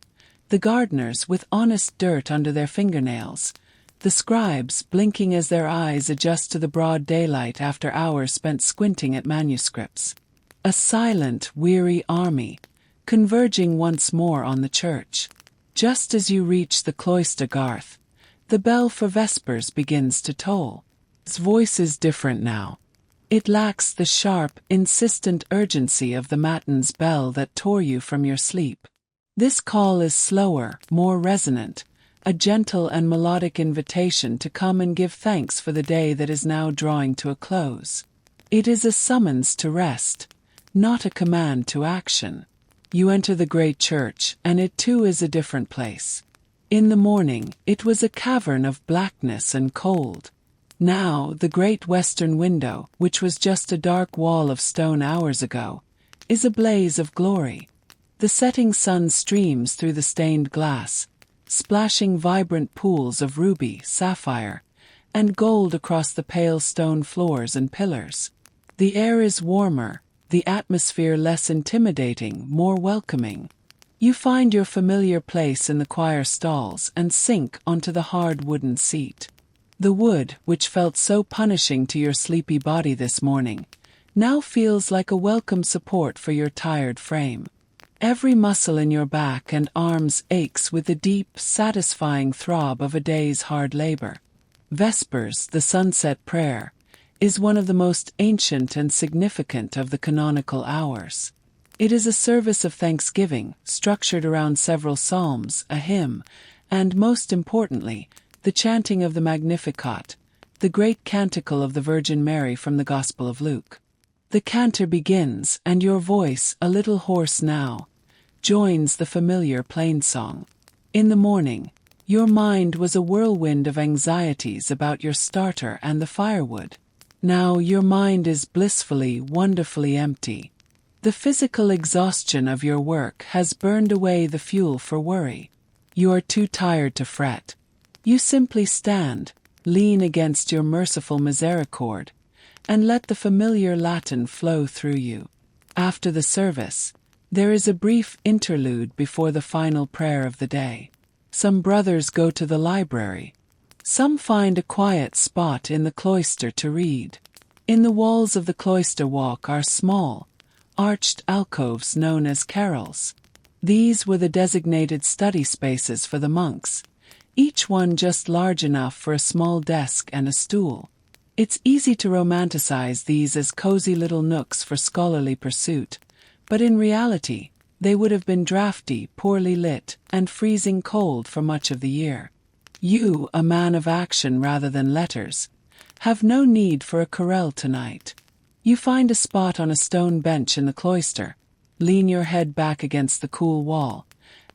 The gardeners with honest dirt under their fingernails. The scribes blinking as their eyes adjust to the broad daylight after hours spent squinting at manuscripts. a silent, weary army, converging once more on the church. Just as you reach the cloister garth, the bell for vespers begins to toll. Its voice is different now. It lacks the sharp, insistent urgency of the matins bell that tore you from your sleep. This call is slower, more resonant, a gentle and melodic invitation to come and give thanks for the day that is now drawing to a close. It is a summons to rest, not a command to action. You enter the great church, and it too is a different place. In the morning, it was a cavern of blackness and cold. Now, the great western window, which was just a dark wall of stone hours ago, is a blaze of glory. The setting sun streams through the stained glass, splashing vibrant pools of ruby, sapphire, and gold across the pale stone floors and pillars. The air is warmer, the atmosphere less intimidating, more welcoming. You find your familiar place in the choir stalls and sink onto the hard wooden seat. The wood, which felt so punishing to your sleepy body this morning, now feels like a welcome support for your tired frame. Every muscle in your back and arms aches with the deep, satisfying throb of a day's hard labor. Vespers, the sunset prayer, is one of the most ancient and significant of the canonical hours. It is a service of thanksgiving, structured around several psalms, a hymn, and, most importantly, the chanting of the Magnificat, the great canticle of the Virgin Mary from the Gospel of Luke. The cantor begins, and your voice, a little hoarse now, joins the familiar plainsong. In the morning, your mind was a whirlwind of anxieties about your starter and the firewood. Now your mind is blissfully, wonderfully empty. The physical exhaustion of your work has burned away the fuel for worry. You are too tired to fret. You simply stand, lean against your merciful misericord, and let the familiar Latin flow through you. After the service, there is a brief interlude before the final prayer of the day. Some brothers go to the library. Some find a quiet spot in the cloister to read. In the walls of the cloister walk are small, arched alcoves known as carrels. These were the designated study spaces for the monks, each one just large enough for a small desk and a stool. It's easy to romanticize these as cozy little nooks for scholarly pursuit, but in reality, they would have been drafty, poorly lit, and freezing cold for much of the year. You, a man of action rather than letters, have no need for a querelle tonight. You find a spot on a stone bench in the cloister, lean your head back against the cool wall,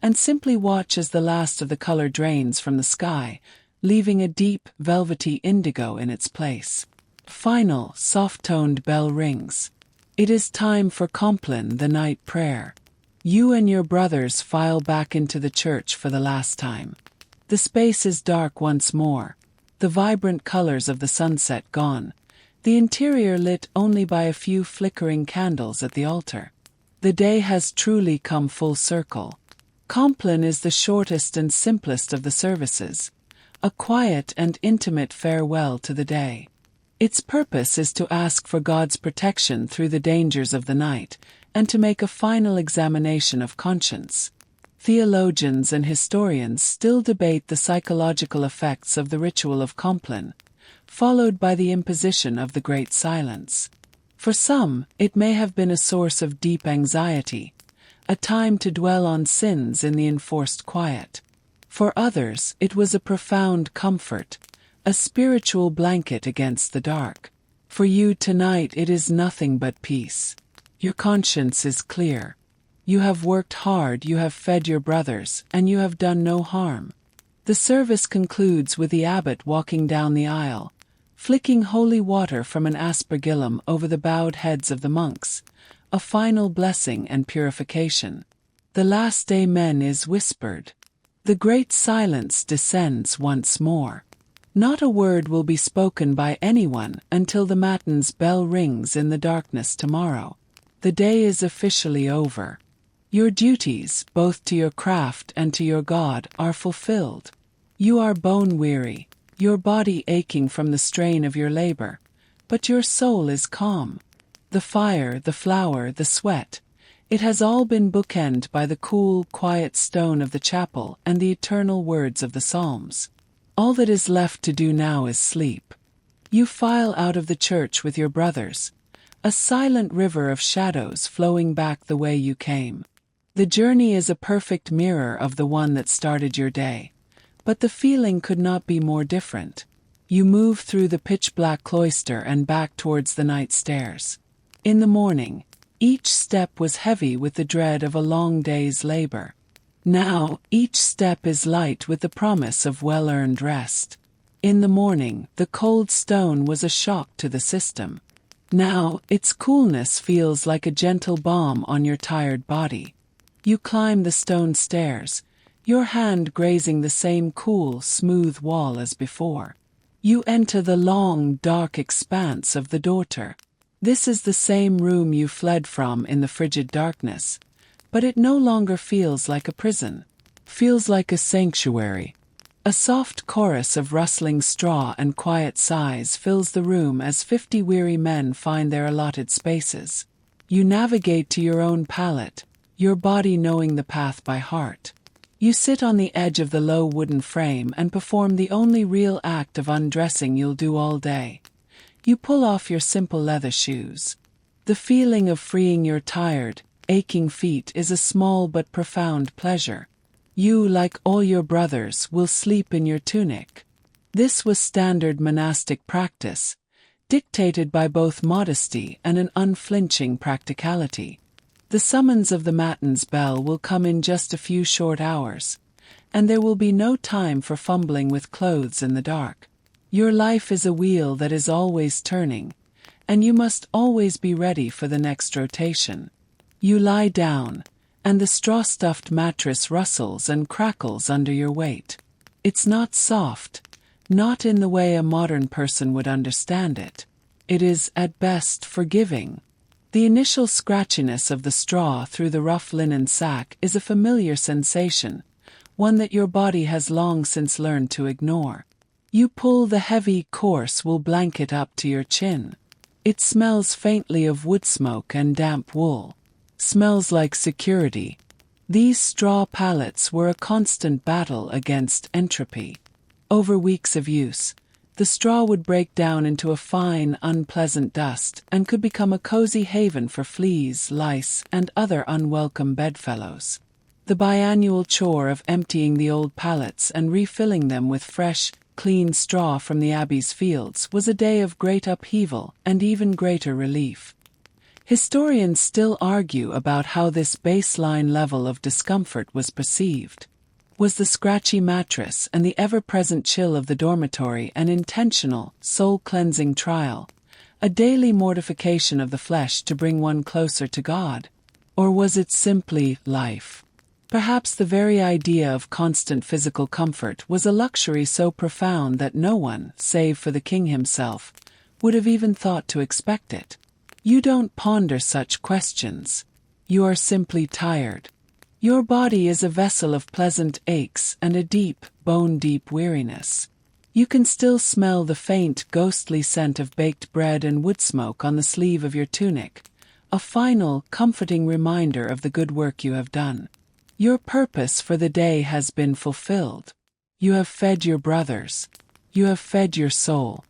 and simply watch as the last of the color drains from the sky, leaving a deep, velvety indigo in its place. Final, soft-toned bell rings. It is time for Compline, the night prayer. You and your brothers file back into the church for the last time. The space is dark once more, the vibrant colors of the sunset gone, the interior lit only by a few flickering candles at the altar. The day has truly come full circle. Compline is the shortest and simplest of the services, a quiet and intimate farewell to the day. Its purpose is to ask for God's protection through the dangers of the night, and to make a final examination of conscience. Theologians and historians still debate the psychological effects of the ritual of Compline, followed by the imposition of the Great Silence. For some, it may have been a source of deep anxiety, a time to dwell on sins in the enforced quiet. For others, it was a profound comfort, a spiritual blanket against the dark. For you tonight it is nothing but peace. Your conscience is clear. You have worked hard, you have fed your brothers, and you have done no harm. The service concludes with the abbot walking down the aisle, flicking holy water from an aspergillum over the bowed heads of the monks, a final blessing and purification. The last amen is whispered. The great silence descends once more. Not a word will be spoken by anyone until the matins bell rings in the darkness tomorrow. The day is officially over. Your duties, both to your craft and to your God, are fulfilled. You are bone-weary, your body aching from the strain of your labor, but your soul is calm. The fire, the flour, the sweat. It has all been bookended by the cool, quiet stone of the chapel and the eternal words of the Psalms. All that is left to do now is sleep. You file out of the church with your brothers, a silent river of shadows flowing back the way you came. The journey is a perfect mirror of the one that started your day, but the feeling could not be more different. You move through the pitch-black cloister and back towards the night stairs. In the morning, each step was heavy with the dread of a long day's labor. Now, each step is light with the promise of well-earned rest. In the morning, the cold stone was a shock to the system. Now, its coolness feels like a gentle balm on your tired body. You climb the stone stairs, your hand grazing the same cool, smooth wall as before. You enter the long, dark expanse of the daughter. This is the same room you fled from in the frigid darkness, but it no longer feels like a prison. Feels like a sanctuary. A soft chorus of rustling straw and quiet sighs fills the room as 50 weary men find their allotted spaces. You navigate to your own pallet, your body knowing the path by heart. You sit on the edge of the low wooden frame and perform the only real act of undressing you'll do all day. You pull off your simple leather shoes. The feeling of freeing your tired, aching feet is a small but profound pleasure. You, like all your brothers, will sleep in your tunic. This was standard monastic practice, dictated by both modesty and an unflinching practicality. The summons of the matins bell will come in just a few short hours, and there will be no time for fumbling with clothes in the dark. Your life is a wheel that is always turning, and you must always be ready for the next rotation. You lie down, and the straw-stuffed mattress rustles and crackles under your weight. It's not soft, not in the way a modern person would understand it. It is, at best, forgiving. The initial scratchiness of the straw through the rough linen sack is a familiar sensation, one that your body has long since learned to ignore. You pull the heavy, coarse wool blanket up to your chin. It smells faintly of wood smoke and damp wool. Smells like security. These straw pallets were a constant battle against entropy. Over weeks of use, the straw would break down into a fine, unpleasant dust and could become a cozy haven for fleas, lice, and other unwelcome bedfellows. The biannual chore of emptying the old pallets and refilling them with fresh, clean straw from the abbey's fields was a day of great upheaval and even greater relief. Historians still argue about how this baseline level of discomfort was perceived. Was the scratchy mattress and the ever-present chill of the dormitory an intentional, soul-cleansing trial, a daily mortification of the flesh to bring one closer to God? Or was it simply life? Perhaps the very idea of constant physical comfort was a luxury so profound that no one, save for the king himself, would have even thought to expect it. You don't ponder such questions. You are simply tired. Your body is a vessel of pleasant aches and a deep, bone-deep weariness. You can still smell the faint, ghostly scent of baked bread and wood smoke on the sleeve of your tunic, a final, comforting reminder of the good work you have done. Your purpose for the day has been fulfilled. You have fed your brothers. You have fed your soul.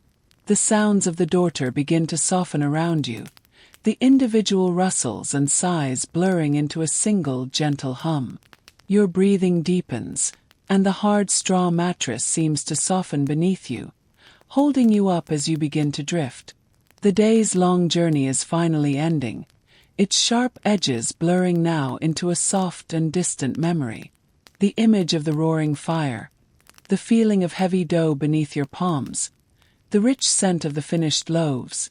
The sounds of the daughter begin to soften around you, the individual rustles and sighs blurring into a single gentle hum. Your breathing deepens, and the hard straw mattress seems to soften beneath you, holding you up as you begin to drift. The day's long journey is finally ending, its sharp edges blurring now into a soft and distant memory. The image of the roaring fire, the feeling of heavy dough beneath your palms, the rich scent of the finished loaves.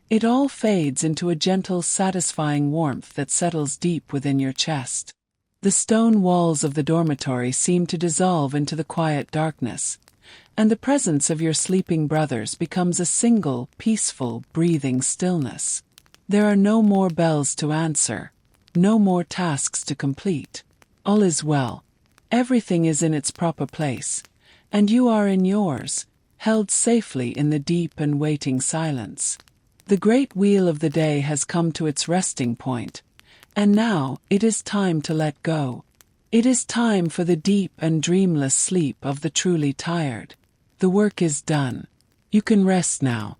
It all fades into a gentle, satisfying warmth that settles deep within your chest. The stone walls of the dormitory seem to dissolve into the quiet darkness, and the presence of your sleeping brothers becomes a single, peaceful, breathing stillness. There are no more bells to answer, no more tasks to complete. All is well. Everything is in its proper place, and you are in yours, held safely in the deep and waiting silence. The great wheel of the day has come to its resting point, and now it is time to let go. It is time for the deep and dreamless sleep of the truly tired. The work is done. You can rest now.